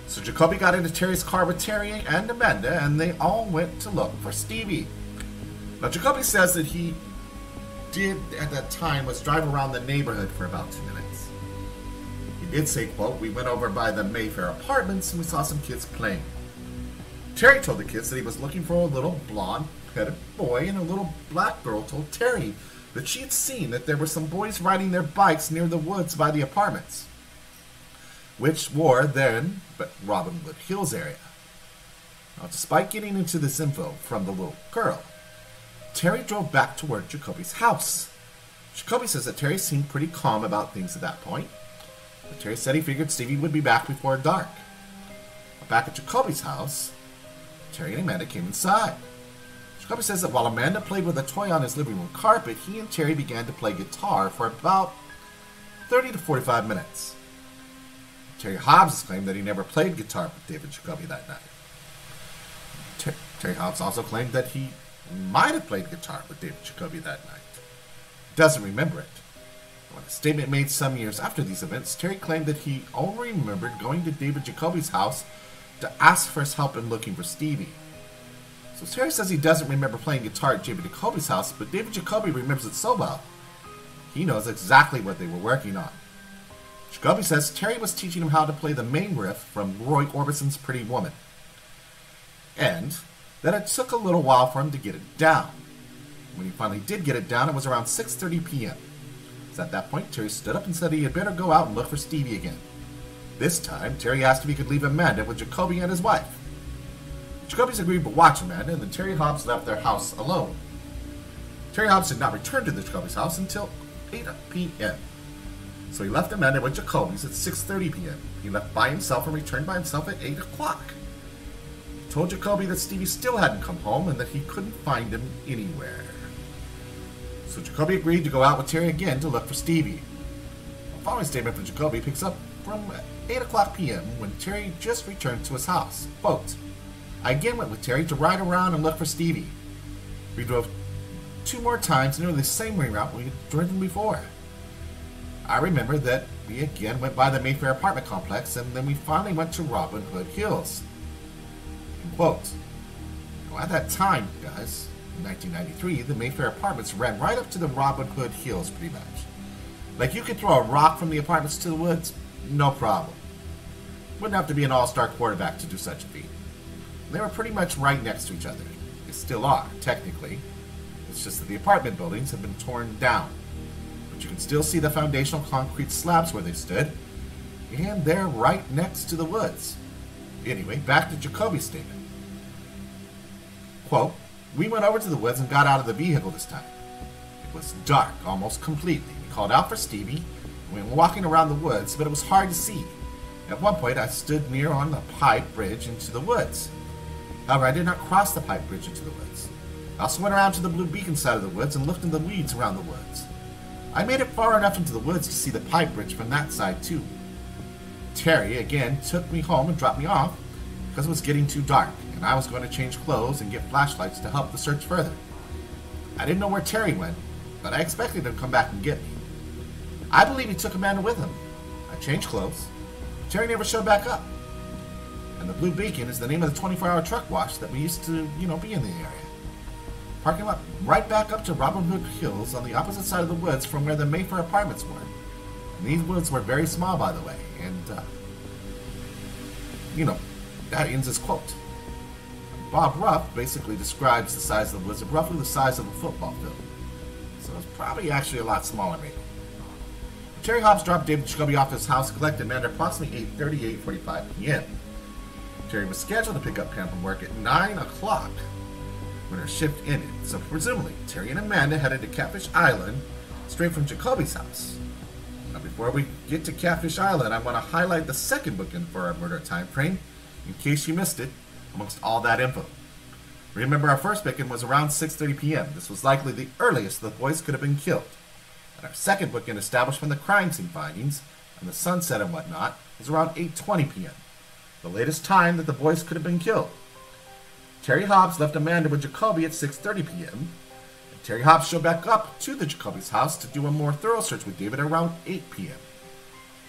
So Jacoby got into Terry's car with Terry and Amanda, and they all went to look for Stevie. Now Jacoby says that he did at that time was drive around the neighborhood for about 2 minutes. He did say, quote, "We went over by the Mayfair apartments and we saw some kids playing." Terry told the kids that he was looking for a little blonde-headed boy, and a little black girl told Terry that she had seen that there were some boys riding their bikes near the woods by the apartments, which were then Robinwood Hills area. Now, despite getting into this info from the little girl, Terry drove back toward Jacoby's house. Jacoby says that Terry seemed pretty calm about things at that point, but Terry said he figured Stevie would be back before dark. Back at Jacoby's house, Terry and Amanda came inside. Jacoby says that while Amanda played with a toy on his living room carpet, he and Terry began to play guitar for about 30 to 45 minutes. Terry Hobbs claimed that he never played guitar with David Jacoby that night. Terry Hobbs also claimed that he might have played guitar with David Jacoby that night. He doesn't remember it. When a statement made some years after these events, Terry claimed that he only remembered going to David Jacoby's house to ask for his help in looking for Stevie. So Terry says he doesn't remember playing guitar at David Jacoby's house, but David Jacoby remembers it so well, he knows exactly what they were working on. Jacoby says Terry was teaching him how to play the main riff from Roy Orbison's Pretty Woman, and that it took a little while for him to get it down. When he finally did get it down, it was around 6:30 p.m. So at that point, Terry stood up and said he had better go out and look for Stevie again. This time, Terry asked if he could leave Amanda with Jacoby and his wife. Jacoby's agreed to watch Amanda, and then Terry Hobbs left their house alone. Terry Hobbs did not return to the Jacoby's house until 8 p.m. So he left Amanda with Jacoby's at 6:30 p.m. He left by himself and returned by himself at 8 o'clock. He told Jacoby that Stevie still hadn't come home and that he couldn't find him anywhere. So Jacoby agreed to go out with Terry again to look for Stevie. The following statement from Jacoby picks up from 8 o'clock p.m. when Terry just returned to his house. Quote, "I again went with Terry to ride around and look for Stevie. We drove 2 more times nearly the same route we had driven before. I remember that we again went by the Mayfair apartment complex and then we finally went to Robin Hood Hills." End quote. Now, at that time, guys, in 1993, the Mayfair apartments ran right up to the Robin Hood Hills pretty much. Like, you could throw a rock from the apartments to the woods, no problem. Wouldn't have to be an all-star quarterback to do such a feat. They were pretty much right next to each other. They still are, technically. It's just that the apartment buildings have been torn down. But you can still see the foundational concrete slabs where they stood, and they're right next to the woods. Anyway, back to Jacoby's statement. Quote, "We went over to the woods and got out of the vehicle this time. It was dark almost completely. We called out for Stevie, and we were walking around the woods, but it was hard to see. At one point, I stood near on the pipe bridge into the woods. However, I did not cross the pipe bridge into the woods. I also went around to the Blue Beacon side of the woods and looked in the weeds around the woods. I made it far enough into the woods to see the pipe bridge from that side too. Terry, again, took me home and dropped me off because it was getting too dark, and I was going to change clothes and get flashlights to help the search further. I didn't know where Terry went, but I expected him to come back and get me. I believe he took Amanda with him. I changed clothes. Terry never showed back up. And the Blue Beacon is the name of the 24-hour truck wash that we used to, be in the area. Parking lot right back up to Robin Hood Hills on the opposite side of the woods from where the Mayfair apartments were. And these woods were very small, by the way. And, that ends his quote. Bob Ruff basically describes the size of the woods as roughly the size of a football field. So it's probably actually a lot smaller, maybe. Terry Hobbs dropped David Jacoby off his house and collected Amanda at approximately 8:45 p.m. Terry was scheduled to pick up Pam from work at 9 o'clock when her shift ended, so presumably Terry and Amanda headed to Catfish Island straight from Jacoby's house. Now, before we get to Catfish Island, I want to highlight the second bookend for our murder time frame, in case you missed it, amongst all that info. Remember, our first bookend was around 6:30 p.m. This was likely the earliest the boys could have been killed. And our second bookend, established from the crime scene findings and the sunset and whatnot, was around 8:20 p.m., the latest time that the boys could have been killed. Terry Hobbs left Amanda with Jacoby at 6:30 p.m., and Terry Hobbs showed back up to the Jacoby's house to do a more thorough search with David around 8 p.m.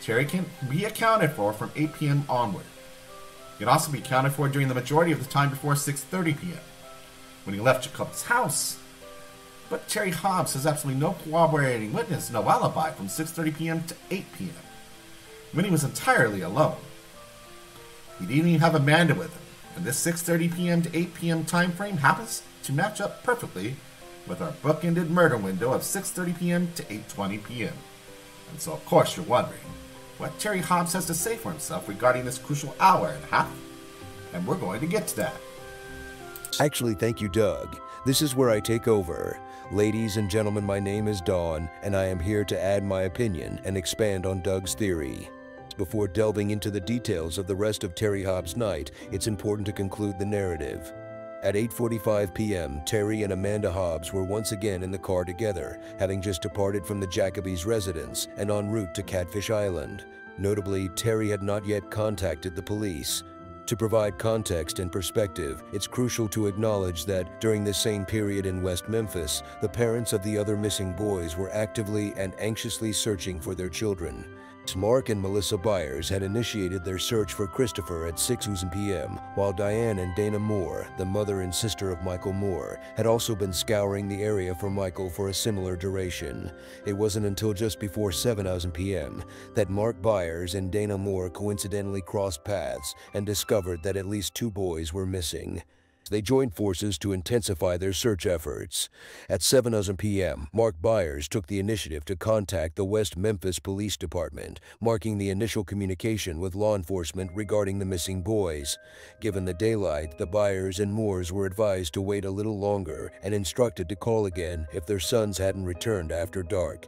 Terry can be accounted for from 8 p.m. onward. He can also be accounted for during the majority of the time before 6:30 p.m., when he left Jacoby's house. But Terry Hobbs has absolutely no corroborating witness, no alibi from 6:30 p.m. to 8 p.m., when he was entirely alone. He didn't even have Amanda with him, and this 6:30 p.m. to 8 p.m. time frame happens to match up perfectly with our bookended murder window of 6:30 p.m. to 8:20 p.m. And so, of course, you're wondering what Terry Hobbs has to say for himself regarding this crucial hour and a half, and we're going to get to that. Actually, thank you, Doug. This is where I take over. Ladies and gentlemen, my name is Dawn, and I am here to add my opinion and expand on Doug's theory. Before delving into the details of the rest of Terry Hobbs' night, it's important to conclude the narrative. At 8:45 p.m., Terry and Amanda Hobbs were once again in the car together, having just departed from the Jacoby's residence and en route to Catfish Island. Notably, Terry had not yet contacted the police. To provide context and perspective, it's crucial to acknowledge that during this same period in West Memphis, the parents of the other missing boys were actively and anxiously searching for their children. Mark and Melissa Byers had initiated their search for Christopher at 6 p.m., while Diane and Dana Moore, the mother and sister of Michael Moore, had also been scouring the area for Michael for a similar duration. It wasn't until just before 7 p.m. that Mark Byers and Dana Moore coincidentally crossed paths and discovered that at least 2 boys were missing. They joined forces to intensify their search efforts. At 7:00 p.m., Mark Byers took the initiative to contact the West Memphis Police Department, marking the initial communication with law enforcement regarding the missing boys. Given the daylight, the Byers and Moores were advised to wait a little longer and instructed to call again if their sons hadn't returned after dark.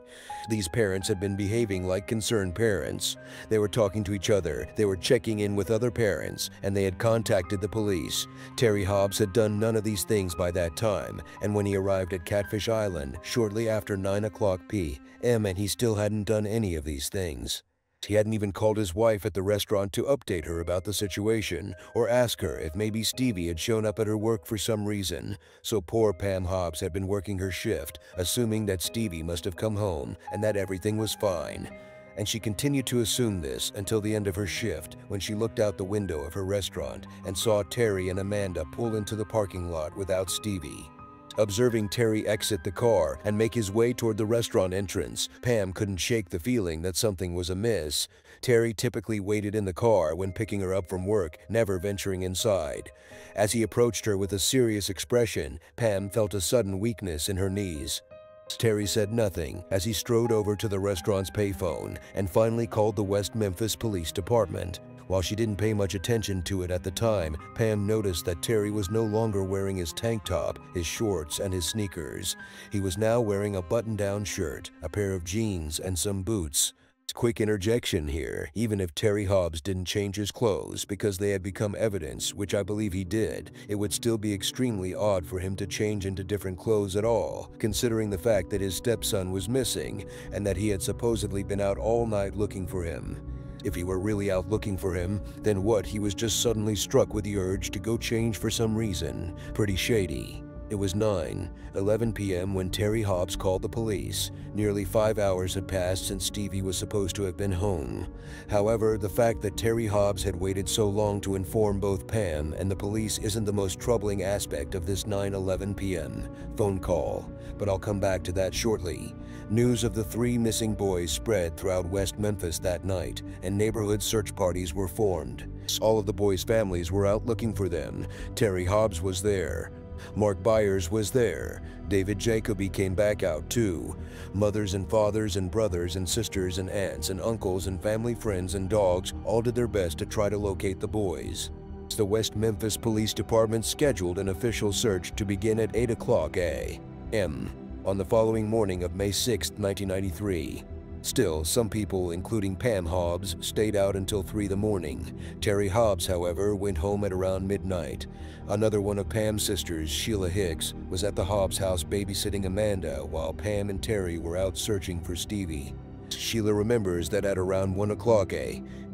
These parents had been behaving like concerned parents. They were talking to each other, they were checking in with other parents, and they had contacted the police. Terry Hobbs had done none of these things by that time, and when he arrived at Catfish Island shortly after 9:00 p.m., he still hadn't done any of these things. He hadn't even called his wife at the restaurant to update her about the situation or ask her if maybe Stevie had shown up at her work for some reason. So poor Pam Hobbs had been working her shift, assuming that Stevie must have come home and that everything was fine. And she continued to assume this until the end of her shift, when she looked out the window of her restaurant and saw Terry and Amanda pull into the parking lot without Stevie. Observing Terry exit the car and make his way toward the restaurant entrance, Pam couldn't shake the feeling that something was amiss. Terry typically waited in the car when picking her up from work, never venturing inside. As he approached her with a serious expression, Pam felt a sudden weakness in her knees. Terry said nothing as he strode over to the restaurant's payphone and finally called the West Memphis Police Department. While she didn't pay much attention to it at the time, Pam noticed that Terry was no longer wearing his tank top, his shorts, and his sneakers. He was now wearing a button-down shirt, a pair of jeans, and some boots. Quick interjection here, even if Terry Hobbs didn't change his clothes because they had become evidence, which I believe he did, it would still be extremely odd for him to change into different clothes at all, considering the fact that his stepson was missing and that he had supposedly been out all night looking for him. If he were really out looking for him, then what, he was just suddenly struck with the urge to go change for some reason. Pretty shady. It was 9:11 p.m. when Terry Hobbs called the police. Nearly 5 hours had passed since Stevie was supposed to have been home. However, the fact that Terry Hobbs had waited so long to inform both Pam and the police isn't the most troubling aspect of this 9:11 p.m. phone call, but I'll come back to that shortly. News of the 3 missing boys spread throughout West Memphis that night, and neighborhood search parties were formed. All of the boys' families were out looking for them. Terry Hobbs was there. Mark Byers was there. David Jacoby came back out too. Mothers and fathers and brothers and sisters and aunts and uncles and family friends and dogs all did their best to try to locate the boys. The West Memphis Police Department scheduled an official search to begin at 8:00 a.m. on the following morning of May 6, 1993. Still, some people, including Pam Hobbs, stayed out until 3 in the morning. Terry Hobbs, however, went home at around midnight. Another one of Pam's sisters, Sheila Hicks, was at the Hobbs house babysitting Amanda while Pam and Terry were out searching for Stevie. Sheila remembers that at around 1:00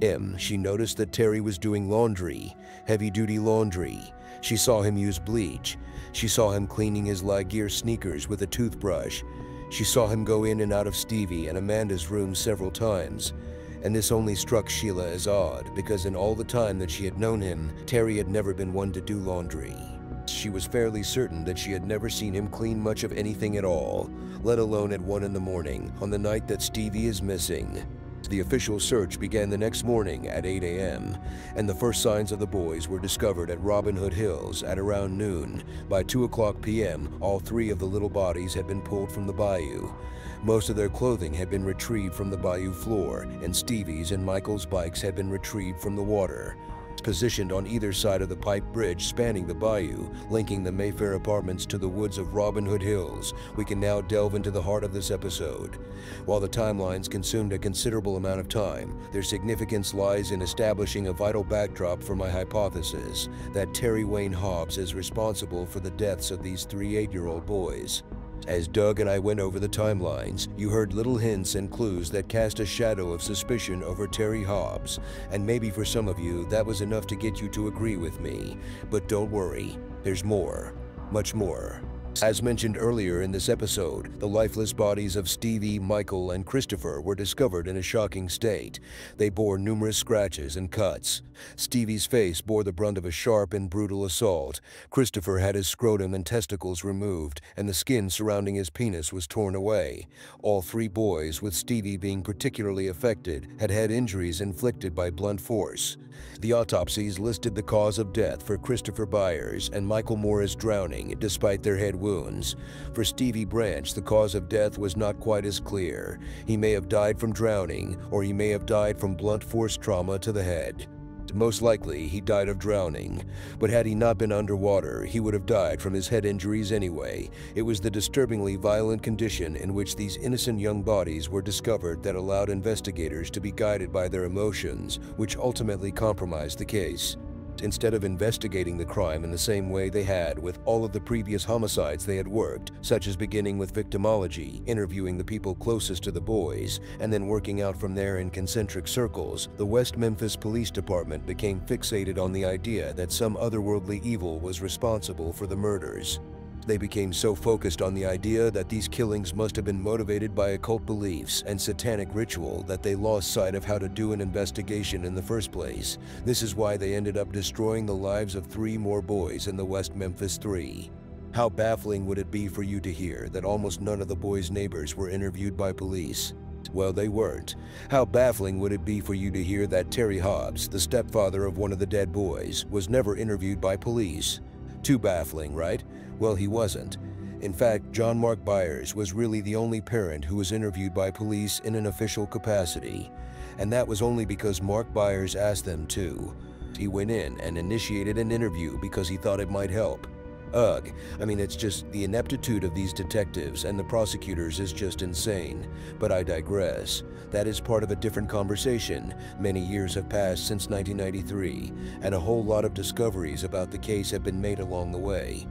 a.m., she noticed that Terry was doing laundry, heavy-duty laundry. She saw him use bleach. She saw him cleaning his Linger sneakers with a toothbrush. She saw him go in and out of Stevie and Amanda's room several times. And this only struck Sheila as odd, because in all the time that she had known him, Terry had never been one to do laundry. She was fairly certain that she had never seen him clean much of anything at all, let alone at 1 in the morning, on the night that Stevie is missing. The official search began the next morning at 8 a.m., and the first signs of the boys were discovered at Robin Hood Hills at around noon. By 2:00 p.m., all 3 of the little bodies had been pulled from the bayou. Most of their clothing had been retrieved from the bayou floor, and Stevie's and Michael's bikes had been retrieved from the water. Positioned on either side of the pipe bridge spanning the bayou, linking the Mayfair apartments to the woods of Robin Hood Hills, we can now delve into the heart of this episode. While the timelines consumed a considerable amount of time, their significance lies in establishing a vital backdrop for my hypothesis that Terry Wayne Hobbs is responsible for the deaths of these 3 8-year-old boys. As Doug and I went over the timelines, you heard little hints and clues that cast a shadow of suspicion over Terry Hobbs, and maybe for some of you that was enough to get you to agree with me. But don't worry, there's more, much more. As mentioned earlier in this episode, the lifeless bodies of Stevie, Michael, and Christopher were discovered in a shocking state. They bore numerous scratches and cuts. Stevie's face bore the brunt of a sharp and brutal assault. Christopher had his scrotum and testicles removed, and the skin surrounding his penis was torn away. All 3 boys, with Stevie being particularly affected, had had injuries inflicted by blunt force. The autopsies listed the cause of death for Christopher Byers and Michael Moore as drowning, despite their head wounds. For Stevie Branch, the cause of death was not quite as clear. He may have died from drowning, or he may have died from blunt force trauma to the head. Most likely, he died of drowning, but had he not been underwater, he would have died from his head injuries anyway. It was the disturbingly violent condition in which these innocent young bodies were discovered that allowed investigators to be guided by their emotions, which ultimately compromised the case. Instead of investigating the crime in the same way they had with all of the previous homicides they had worked, such as beginning with victimology, interviewing the people closest to the boys, and then working out from there in concentric circles, the West Memphis Police Department became fixated on the idea that some otherworldly evil was responsible for the murders. They became so focused on the idea that these killings must have been motivated by occult beliefs and satanic ritual that they lost sight of how to do an investigation in the first place. This is why they ended up destroying the lives of 3 more boys in the West Memphis Three. How baffling would it be for you to hear that almost none of the boys' neighbors were interviewed by police? Well, they weren't. How baffling would it be for you to hear that Terry Hobbs, the stepfather of one of the dead boys, was never interviewed by police? Too baffling, right? Well, he wasn't. In fact, John Mark Byers was really the only parent who was interviewed by police in an official capacity. And that was only because Mark Byers asked them to. He went in and initiated an interview because he thought it might help. Ugh, I mean, it's just the ineptitude of these detectives and the prosecutors is just insane. But I digress. That is part of a different conversation. Many years have passed since 1993, and a whole lot of discoveries about the case have been made along the way.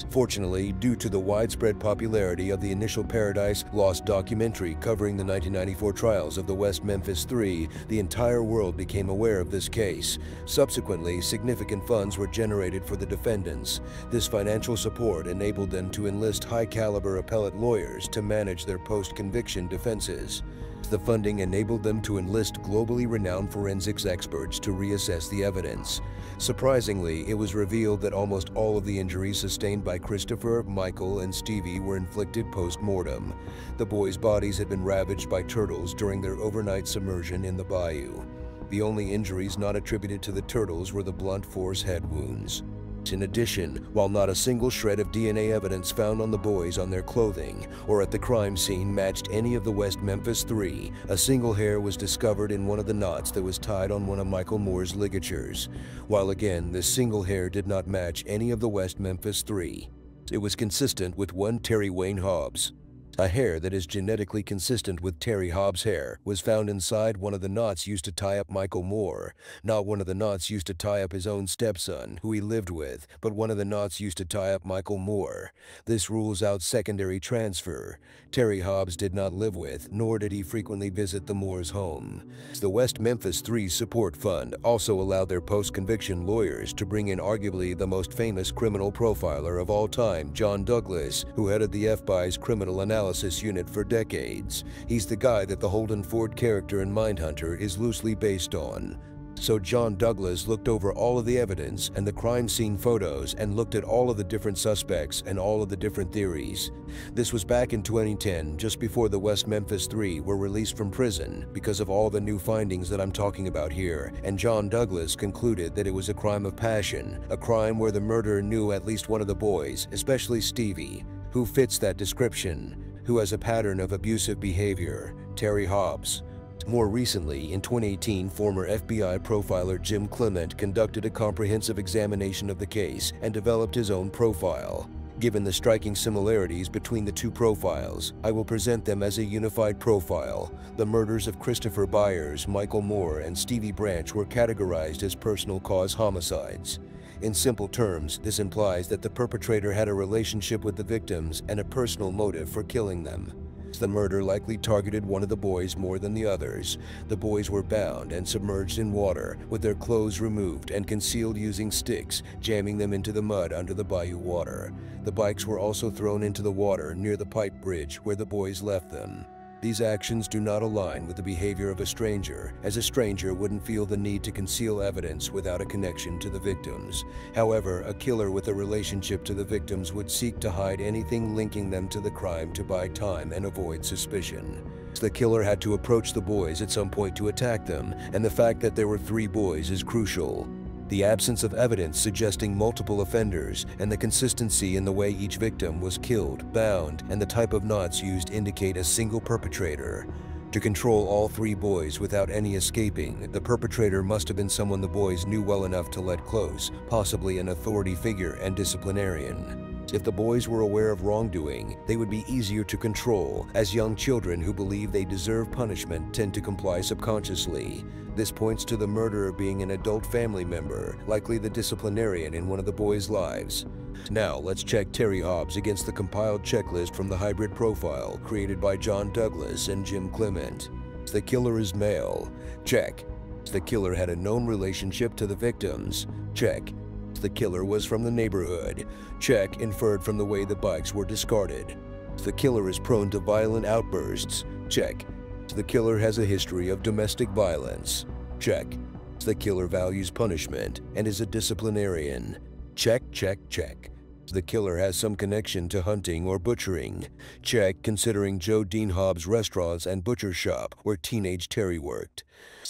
Fortunately, due to the widespread popularity of the initial Paradise Lost documentary covering the 1994 trials of the West Memphis Three, the entire world became aware of this case. Subsequently, significant funds were generated for the defendants. This financial support enabled them to enlist high-caliber appellate lawyers to manage their post-conviction defenses. The funding enabled them to enlist globally renowned forensics experts to reassess the evidence. Surprisingly, it was revealed that almost all of the injuries sustained by Christopher, Michael, and Stevie were inflicted post-mortem. The boys' bodies had been ravaged by turtles during their overnight submersion in the bayou. The only injuries not attributed to the turtles were the blunt force head wounds. In addition, while not a single shred of DNA evidence found on the boys on their clothing or at the crime scene matched any of the West Memphis Three, a single hair was discovered in one of the knots that was tied on one of Michael Moore's ligatures. While again, this single hair did not match any of the West Memphis Three. It was consistent with one Terry Wayne Hobbs. A hair that is genetically consistent with Terry Hobbs' hair was found inside one of the knots used to tie up Michael Moore, not one of the knots used to tie up his own stepson, who he lived with, but one of the knots used to tie up Michael Moore. This rules out secondary transfer. Terry Hobbs did not live with, nor did he frequently visit the Moores' home. The West Memphis Three Support Fund also allowed their post-conviction lawyers to bring in arguably the most famous criminal profiler of all time, John Douglas, who headed the FBI's criminal analysis unit for decades. He's the guy that the Holden Ford character in Mindhunter is loosely based on. So John Douglas looked over all of the evidence and the crime scene photos and looked at all of the different suspects and all of the different theories. This was back in 2010, just before the West Memphis Three were released from prison because of all the new findings that I'm talking about here, and John Douglas concluded that it was a crime of passion, a crime where the murderer knew at least one of the boys, especially Stevie, who fits that description, who has a pattern of abusive behavior, Terry Hobbs. More recently, in 2018, former FBI profiler Jim Clement conducted a comprehensive examination of the case and developed his own profile. Given the striking similarities between the two profiles, I will present them as a unified profile. The murders of Christopher Byers, Michael Moore, and Stevie Branch were categorized as personal cause homicides. In simple terms, this implies that the perpetrator had a relationship with the victims and a personal motive for killing them. The murder likely targeted one of the boys more than the others. The boys were bound and submerged in water, with their clothes removed and concealed using sticks, jamming them into the mud under the bayou water. The bikes were also thrown into the water near the pipe bridge where the boys left them. These actions do not align with the behavior of a stranger, as a stranger wouldn't feel the need to conceal evidence without a connection to the victims. However, a killer with a relationship to the victims would seek to hide anything linking them to the crime to buy time and avoid suspicion. The killer had to approach the boys at some point to attack them, and the fact that there were 3 boys is crucial. The absence of evidence suggesting multiple offenders and the consistency in the way each victim was killed, bound, and the type of knots used indicate a single perpetrator. To control all 3 boys without any escaping, the perpetrator must have been someone the boys knew well enough to let close, possibly an authority figure and disciplinarian. If the boys were aware of wrongdoing, they would be easier to control, as young children who believe they deserve punishment tend to comply subconsciously. This points to the murderer being an adult family member, likely the disciplinarian in one of the boys' lives. Now let's check Terry Hobbs against the compiled checklist from the hybrid profile created by John Douglas and Jim Clement. The killer is male. Check. The killer had a known relationship to the victims. Check. The killer was from the neighborhood. Check, inferred from the way the bikes were discarded. The killer is prone to violent outbursts. Check. The killer has a history of domestic violence. Check. The killer values punishment and is a disciplinarian. Check, check, check. The killer has some connection to hunting or butchering. Check, considering Joe Dean Hobbs' restaurants and butcher shop where teenage Terry worked.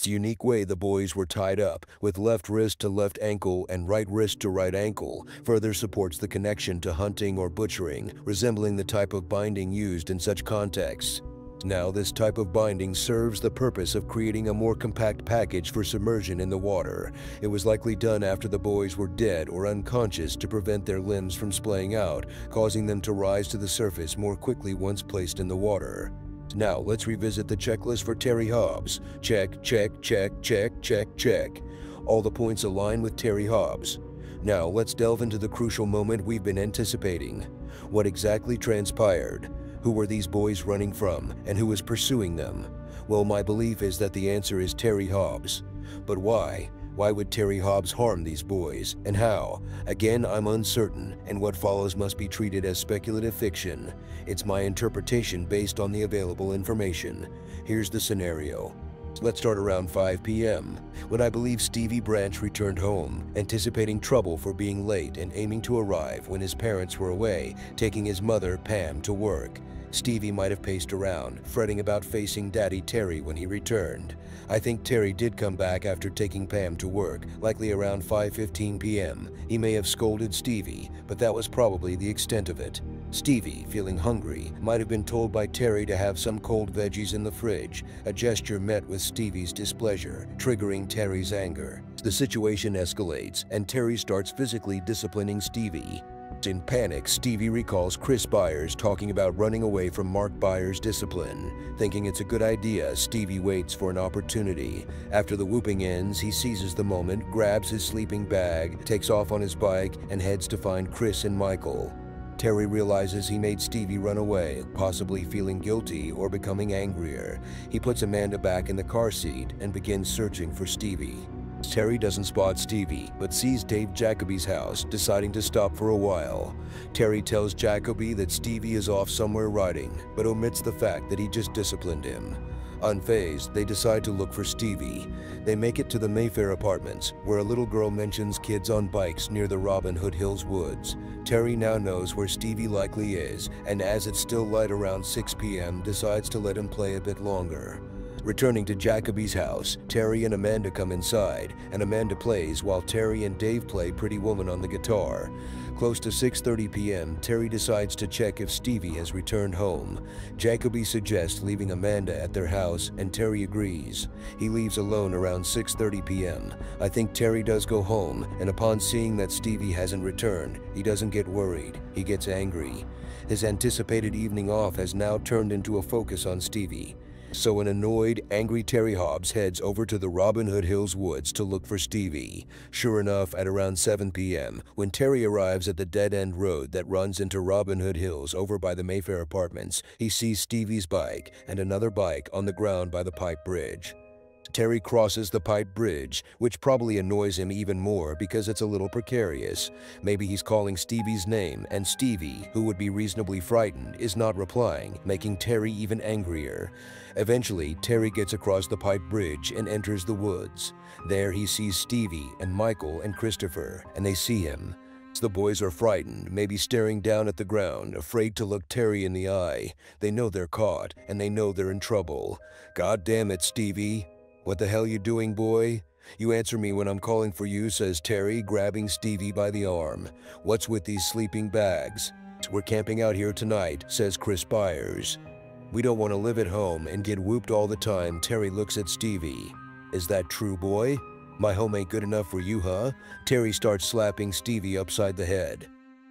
The unique way the boys were tied up, with left wrist to left ankle and right wrist to right ankle, further supports the connection to hunting or butchering, resembling the type of binding used in such contexts. Now, this type of binding serves the purpose of creating a more compact package for submersion in the water. It was likely done after the boys were dead or unconscious to prevent their limbs from splaying out, causing them to rise to the surface more quickly once placed in the water. Now, let's revisit the checklist for Terry Hobbs. Check, check, check, check, check, check. All the points align with Terry Hobbs. Now, let's delve into the crucial moment we've been anticipating. What exactly transpired? Who were these boys running from, and who was pursuing them? Well, my belief is that the answer is Terry Hobbs. But why? Why would Terry Hobbs harm these boys, and how? Again, I'm uncertain, and what follows must be treated as speculative fiction. It's my interpretation based on the available information. Here's the scenario. Let's start around 5 p.m., when I believe Stevie Branch returned home, anticipating trouble for being late and aiming to arrive when his parents were away, taking his mother, Pam, to work. Stevie might have paced around, fretting about facing Daddy Terry when he returned. I think Terry did come back after taking Pam to work, likely around 5:15 p.m. He may have scolded Stevie, but that was probably the extent of it. Stevie, feeling hungry, might have been told by Terry to have some cold veggies in the fridge. A gesture met with Stevie's displeasure, triggering Terry's anger. The situation escalates, and Terry starts physically disciplining Stevie. In panic, Stevie recalls Chris Byers talking about running away from Mark Byers' discipline. Thinking it's a good idea, Stevie waits for an opportunity. After the whooping ends, he seizes the moment, grabs his sleeping bag, takes off on his bike, and heads to find Chris and Michael. Terry realizes he made Stevie run away, possibly feeling guilty or becoming angrier. He puts Amanda back in the car seat and begins searching for Stevie. Terry doesn't spot Stevie, but sees Dave Jacoby's house, deciding to stop for a while. Terry tells Jacoby that Stevie is off somewhere riding, but omits the fact that he just disciplined him. Unfazed, they decide to look for Stevie. They make it to the Mayfair apartments, where a little girl mentions kids on bikes near the Robin Hood Hills woods. Terry now knows where Stevie likely is, and as it's still light around 6 p.m., decides to let him play a bit longer. Returning to Jacoby's house, Terry and Amanda come inside, and Amanda plays while Terry and Dave play Pretty Woman on the guitar. Close to 6:30 p.m., Terry decides to check if Stevie has returned home. Jacoby suggests leaving Amanda at their house, and Terry agrees. He leaves alone around 6:30 p.m. I think Terry does go home, and upon seeing that Stevie hasn't returned, he doesn't get worried. He gets angry. His anticipated evening off has now turned into a focus on Stevie. So an annoyed, angry Terry Hobbs heads over to the Robin Hood Hills woods to look for Stevie. Sure enough, at around 7 p.m., when Terry arrives at the dead-end road that runs into Robin Hood Hills over by the Mayfair apartments, he sees Stevie's bike and another bike on the ground by the pipe bridge. Terry crosses the pipe bridge, which probably annoys him even more because it's a little precarious. Maybe he's calling Stevie's name, and Stevie, who would be reasonably frightened, is not replying, making Terry even angrier. Eventually, Terry gets across the pipe bridge and enters the woods. There he sees Stevie and Michael and Christopher, and they see him. The boys are frightened, maybe staring down at the ground, afraid to look Terry in the eye. They know they're caught, and they know they're in trouble. "God damn it, Stevie. What the hell you doing, boy? You answer me when I'm calling for you," says Terry, grabbing Stevie by the arm. "What's with these sleeping bags?" "We're camping out here tonight," says Chris Byers. "We don't want to live at home and get whooped all the time." Terry looks at Stevie. "Is that true, boy? My home ain't good enough for you, huh?" Terry starts slapping Stevie upside the head.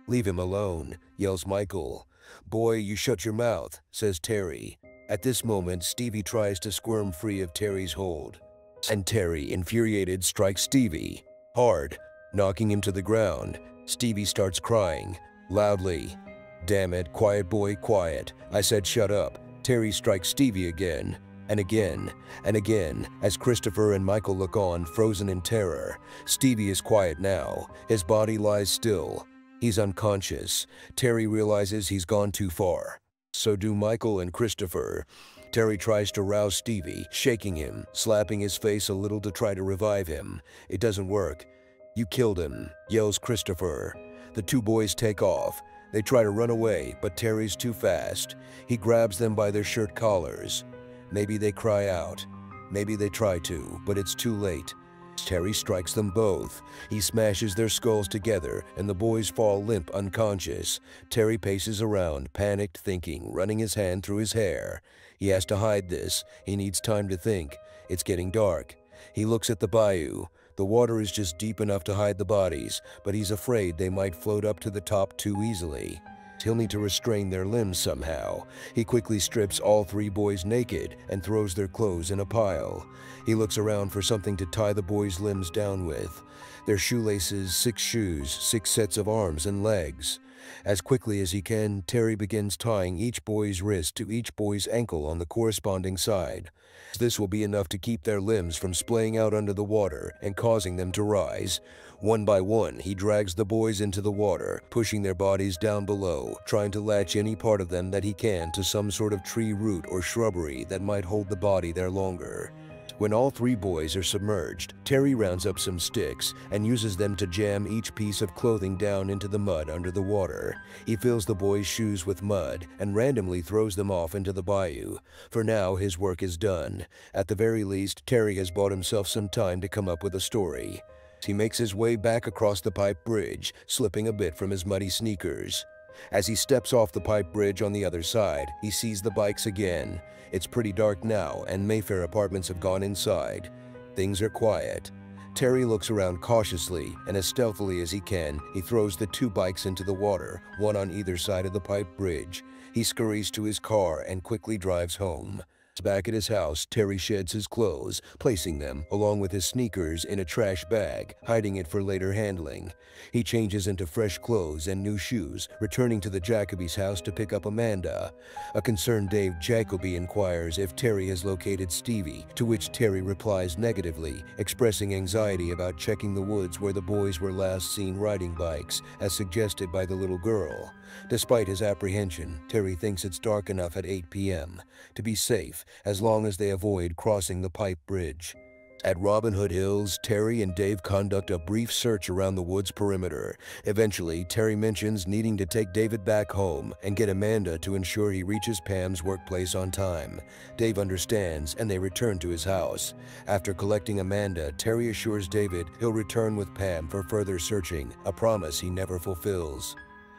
"Leave him alone," yells Michael. "Boy, you shut your mouth," says Terry. At this moment, Stevie tries to squirm free of Terry's hold, and Terry, infuriated, strikes Stevie hard, knocking him to the ground. Stevie starts crying loudly. "Damn it, quiet boy, quiet. I said shut up." Terry strikes Stevie again, and again, and again, as Christopher and Michael look on, frozen in terror. Stevie is quiet now. His body lies still. He's unconscious. Terry realizes he's gone too far. So do Michael and Christopher. Terry tries to rouse Stevie, shaking him, slapping his face a little to try to revive him. It doesn't work. "You killed him," yells Christopher. The two boys take off. They try to run away, but Terry's too fast. He grabs them by their shirt collars. Maybe they cry out. Maybe they try to, but it's too late. Terry strikes them both. He smashes their skulls together, and the boys fall limp unconscious. Terry paces around, panicked, thinking, running his hand through his hair. He has to hide this. He needs time to think. It's getting dark. He looks at the bayou. The water is just deep enough to hide the bodies, but he's afraid they might float up to the top too easily. He'll need to restrain their limbs somehow. He quickly strips all three boys naked and throws their clothes in a pile. He looks around for something to tie the boys' limbs down with. Their shoelaces, 6 shoes, 6 sets of arms and legs. As quickly as he can, Terry begins tying each boy's wrist to each boy's ankle on the corresponding side. This will be enough to keep their limbs from splaying out under the water and causing them to rise. One by one, he drags the boys into the water, pushing their bodies down below, trying to latch any part of them that he can to some sort of tree root or shrubbery that might hold the body there longer. When all 3 boys are submerged, Terry rounds up some sticks and uses them to jam each piece of clothing down into the mud under the water. He fills the boys' shoes with mud and randomly throws them off into the bayou. For now, his work is done. At the very least, Terry has bought himself some time to come up with a story. He makes his way back across the pipe bridge, slipping a bit from his muddy sneakers. As he steps off the pipe bridge on the other side, he sees the bikes again. It's pretty dark now, and Mayfair Apartments have gone inside. Things are quiet. Terry looks around cautiously, and as stealthily as he can, he throws the 2 bikes into the water, one on either side of the pipe bridge. He scurries to his car and quickly drives home. Back at his house, Terry sheds his clothes, placing them, along with his sneakers, in a trash bag, hiding it for later handling. He changes into fresh clothes and new shoes, returning to the Jacoby's house to pick up Amanda. A concerned Dave Jacoby inquires if Terry has located Stevie, to which Terry replies negatively, expressing anxiety about checking the woods where the boys were last seen riding bikes, as suggested by the little girl. Despite his apprehension, Terry thinks it's dark enough at 8 p.m. to be safe, as long as they avoid crossing the pipe bridge. At Robin Hood Hills, Terry and Dave conduct a brief search around the woods perimeter. Eventually, Terry mentions needing to take David back home and get Amanda to ensure he reaches Pam's workplace on time. Dave understands, and they return to his house. After collecting Amanda, Terry assures David he'll return with Pam for further searching, a promise he never fulfills.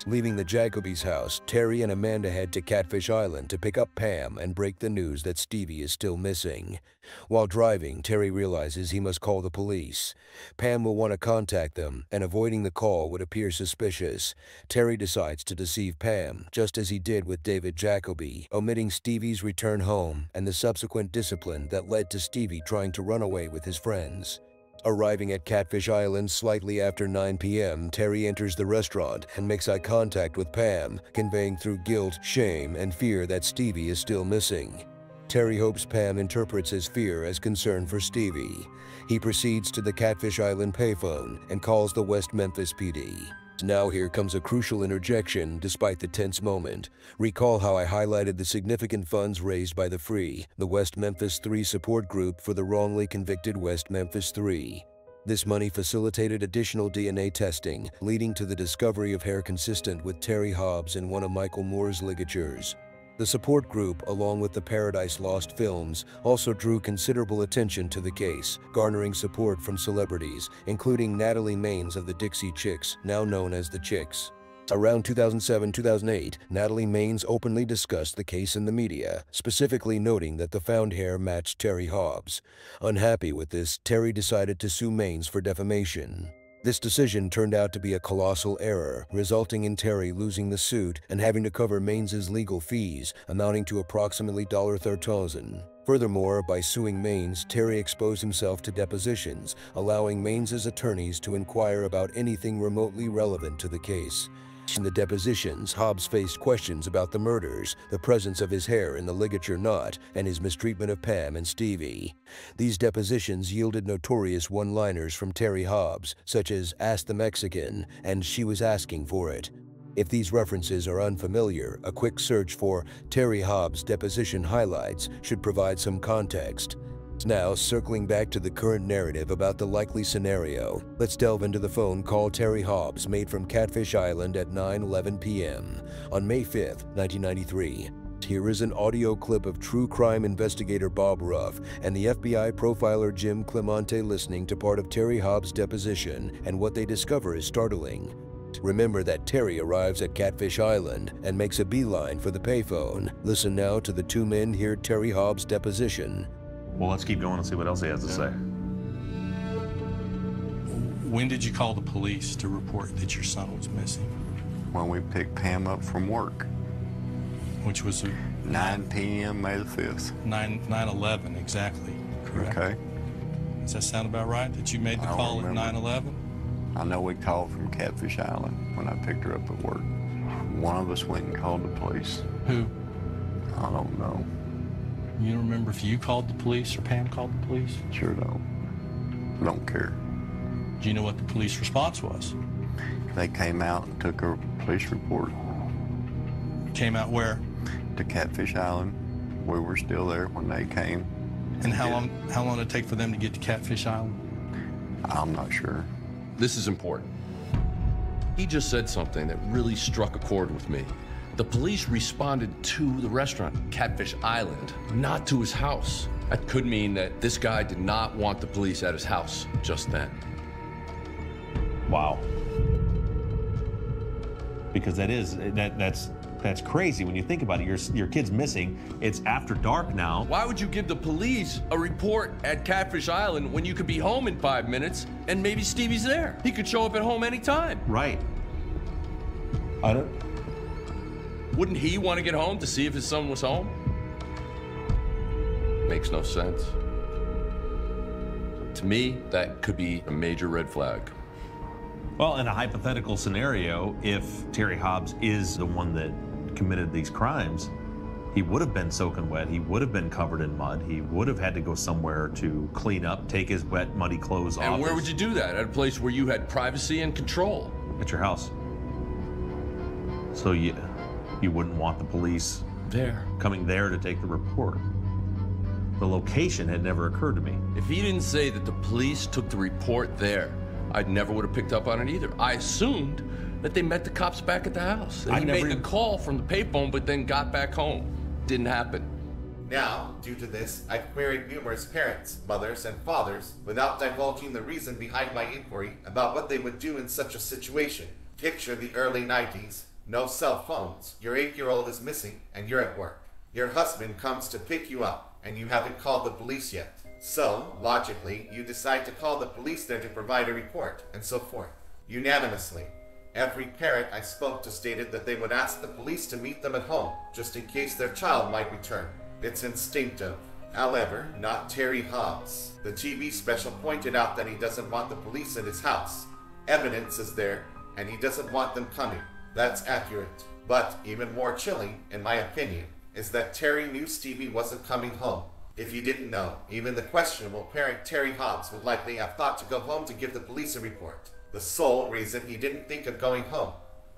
Leaving the Jacoby's house, Terry and Amanda head to Catfish Island to pick up Pam and break the news that Stevie is still missing. While driving, Terry realizes he must call the police. Pam will want to contact them, and avoiding the call would appear suspicious. Terry decides to deceive Pam, just as he did with David Jacoby, omitting Stevie's return home and the subsequent discipline that led to Stevie trying to run away with his friends. Arriving at Catfish Island slightly after 9 p.m., Terry enters the restaurant and makes eye contact with Pam, conveying through guilt, shame, and fear that Stevie is still missing. Terry hopes Pam interprets his fear as concern for Stevie. He proceeds to the Catfish Island payphone and calls the West Memphis PD. Now here comes a crucial interjection despite the tense moment. Recall how I highlighted the significant funds raised by the Free, the West Memphis Three support group for the wrongly convicted West Memphis Three. This money facilitated additional DNA testing, leading to the discovery of hair consistent with Terry Hobbs in one of Michael Moore's ligatures. The support group, along with the Paradise Lost films, also drew considerable attention to the case, garnering support from celebrities, including Natalie Maines of the Dixie Chicks, now known as the Chicks. Around 2007-2008, Natalie Maines openly discussed the case in the media, specifically noting that the found hair matched Terry Hobbs. Unhappy with this, Terry decided to sue Maines for defamation. This decision turned out to be a colossal error, resulting in Terry losing the suit and having to cover Mains's legal fees, amounting to approximately $30,000. Furthermore, by suing Maines, Terry exposed himself to depositions, allowing Mains's attorneys to inquire about anything remotely relevant to the case. In the depositions, Hobbs faced questions about the murders, the presence of his hair in the ligature knot, and his mistreatment of Pam and Stevie. These depositions yielded notorious one-liners from Terry Hobbs, such as "Ask the Mexican" and "She was asking for it." If these references are unfamiliar, a quick search for Terry Hobbs deposition highlights should provide some context. Now, circling back to the current narrative about the likely scenario, let's delve into the phone call Terry Hobbs made from Catfish Island at 9:11 p.m. on May 5, 1993. Here is an audio clip of true crime investigator Bob Ruff and the FBI profiler Jim Clemente listening to part of Terry Hobbs' deposition, and what they discover is startling. Remember that Terry arrives at Catfish Island and makes a beeline for the payphone. Listen now to the two men hear Terry Hobbs' deposition. Well, let's keep going and see what else he has to say. When did you call the police to report that your son was missing? When we picked Pam up from work. Which was 9 p.m. May the 5th. 9/11, exactly. Correct. Okay. Does that sound about right, that you made the call at 9/11? I know we called from Catfish Island when I picked her up at work. One of us went and called the police. Who? I don't know. You don't remember if you called the police or Pam called the police? Sure don't. Don't care. Do you know what the police response was? They came out and took a police report. Came out where? To Catfish Island. We were still there when they came. And how long did it take for them to get to Catfish Island? I'm not sure. This is important. He just said something that really struck a chord with me. The police responded to the restaurant, Catfish Island, not to his house. That could mean that this guy did not want the police at his house just then. Wow. Because that's crazy when you think about it. Your kid's missing. It's after dark now. Why would you give the police a report at Catfish Island when you could be home in 5 minutes and maybe Stevie's there? He could show up at home anytime. Right. Wouldn't he want to get home to see if his son was home? Makes no sense. To me, that could be a major red flag. Well, in a hypothetical scenario, if Terry Hobbs is the one that committed these crimes, he would have been soaking wet. He would have been covered in mud. He would have had to go somewhere to clean up, take his wet, muddy clothes off. And where would you do that? At a place where you had privacy and control? At your house. So you wouldn't want the police coming there to take the report. The location had never occurred to me. If he didn't say that the police took the report there, I never would have picked up on it either. I assumed that they met the cops back at the house. And he made the call from the payphone, but then got back home. Didn't happen. Now, due to this, I've queried numerous parents, mothers, and fathers without divulging the reason behind my inquiry about what they would do in such a situation. Picture the early 90s. No cell phones. Your 8-year-old is missing, and you're at work. Your husband comes to pick you up, and you haven't called the police yet. So, logically, you decide to call the police there to provide a report, and so forth. Unanimously, every parent I spoke to stated that they would ask the police to meet them at home, just in case their child might return. It's instinctive. However, not Terry Hobbs. The TV special pointed out that he doesn't want the police in his house. Evidence is there, and he doesn't want them coming. That's accurate. But even more chilling, in my opinion, is that Terry knew Stevie wasn't coming home. If you didn't know, even the questionable parent Terry Hobbs would likely have thought to go home to give the police a report. The sole reason he didn't think of going home,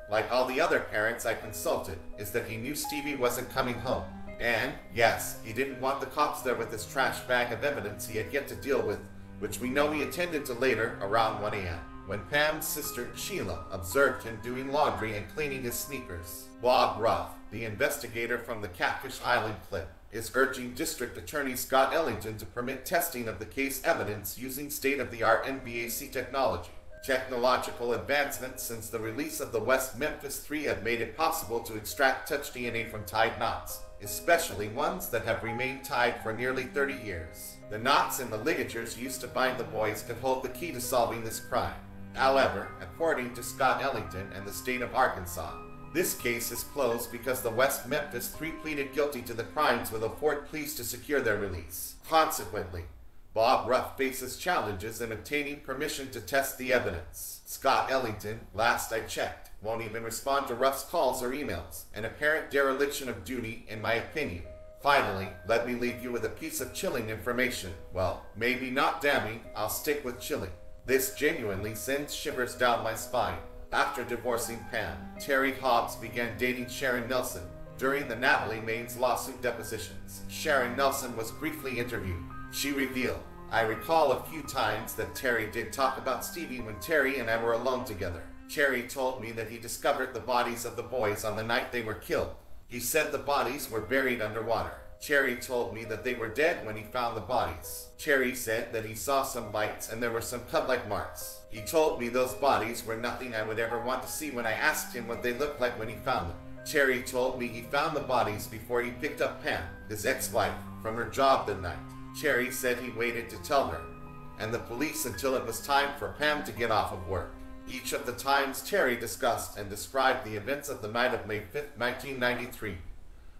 like all the other parents I consulted, is that he knew Stevie wasn't coming home. And, yes, he didn't want the cops there with this trash bag of evidence he had yet to deal with, which we know he attended to later around 1 a.m. when Pam's sister Sheila observed him doing laundry and cleaning his sneakers. Bob Ruff, the investigator from the Catfish Island clip, is urging District Attorney Scott Ellington to permit testing of the case evidence using state-of-the-art NBAC technology. Technological advancements since the release of the West Memphis Three have made it possible to extract touch DNA from tied knots, especially ones that have remained tied for nearly 30 years. The knots in the ligatures used to bind the boys could hold the key to solving this crime. However, according to Scott Ellington and the state of Arkansas, this case is closed because the West Memphis Three pleaded guilty to the crimes with a fort pleas to secure their release. Consequently, Bob Ruff faces challenges in obtaining permission to test the evidence. Scott Ellington, last I checked, won't even respond to Ruff's calls or emails, an apparent dereliction of duty in my opinion. Finally, let me leave you with a piece of chilling information. Well, maybe not damning, I'll stick with chilling. This genuinely sends shivers down my spine. After divorcing Pam, Terry Hobbs began dating Sharon Nelson. During the Natalie Maines lawsuit depositions, Sharon Nelson was briefly interviewed. She revealed, "I recall a few times that Terry did talk about Stevie when Terry and I were alone together. Terry told me that he discovered the bodies of the boys on the night they were killed. He said the bodies were buried underwater. Terry told me that they were dead when he found the bodies. Terry said that he saw some lights and there were some cut-like marks. He told me those bodies were nothing I would ever want to see when I asked him what they looked like when he found them. Terry told me he found the bodies before he picked up Pam, his ex-wife, from her job that night. Terry said he waited to tell her, and the police until it was time for Pam to get off of work." Each of the times Terry discussed and described the events of the night of May 5th, 1993.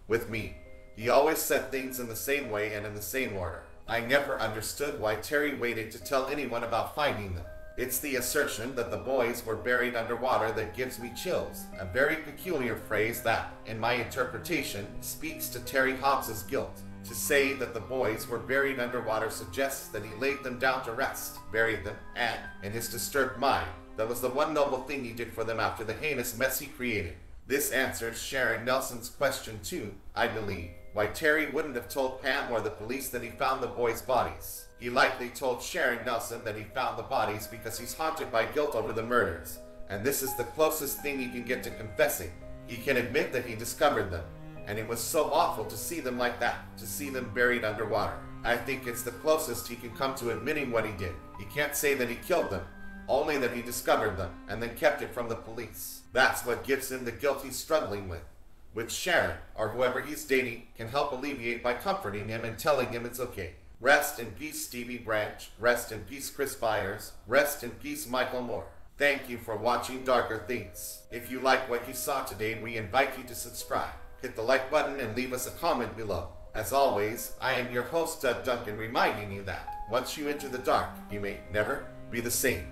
With me, he always said things in the same way and in the same order. I never understood why Terry waited to tell anyone about finding them. It's the assertion that the boys were buried underwater that gives me chills, a very peculiar phrase that, in my interpretation, speaks to Terry Hobbs' guilt. To say that the boys were buried underwater suggests that he laid them down to rest, buried them, and, in his disturbed mind, that was the one noble thing he did for them after the heinous mess he created. This answers Sharon Nelson's question too, I believe, why Terry wouldn't have told Pam or the police that he found the boys' bodies. He likely told Sharon Nelson that he found the bodies because he's haunted by guilt over the murders, and this is the closest thing he can get to confessing. He can admit that he discovered them, and it was so awful to see them like that, to see them buried underwater. I think it's the closest he can come to admitting what he did. He can't say that he killed them, only that he discovered them and then kept it from the police. That's what gives him the guilt he's struggling with, which Sharon, or whoever he's dating, can help alleviate by comforting him and telling him it's okay. Rest in peace, Stevie Branch. Rest in peace, Chris Byers. Rest in peace, Michael Moore. Thank you for watching Darker Things. If you like what you saw today, we invite you to subscribe. Hit the like button and leave us a comment below. As always, I am your host, Doug Duncan, reminding you that once you enter the dark, you may never be the same.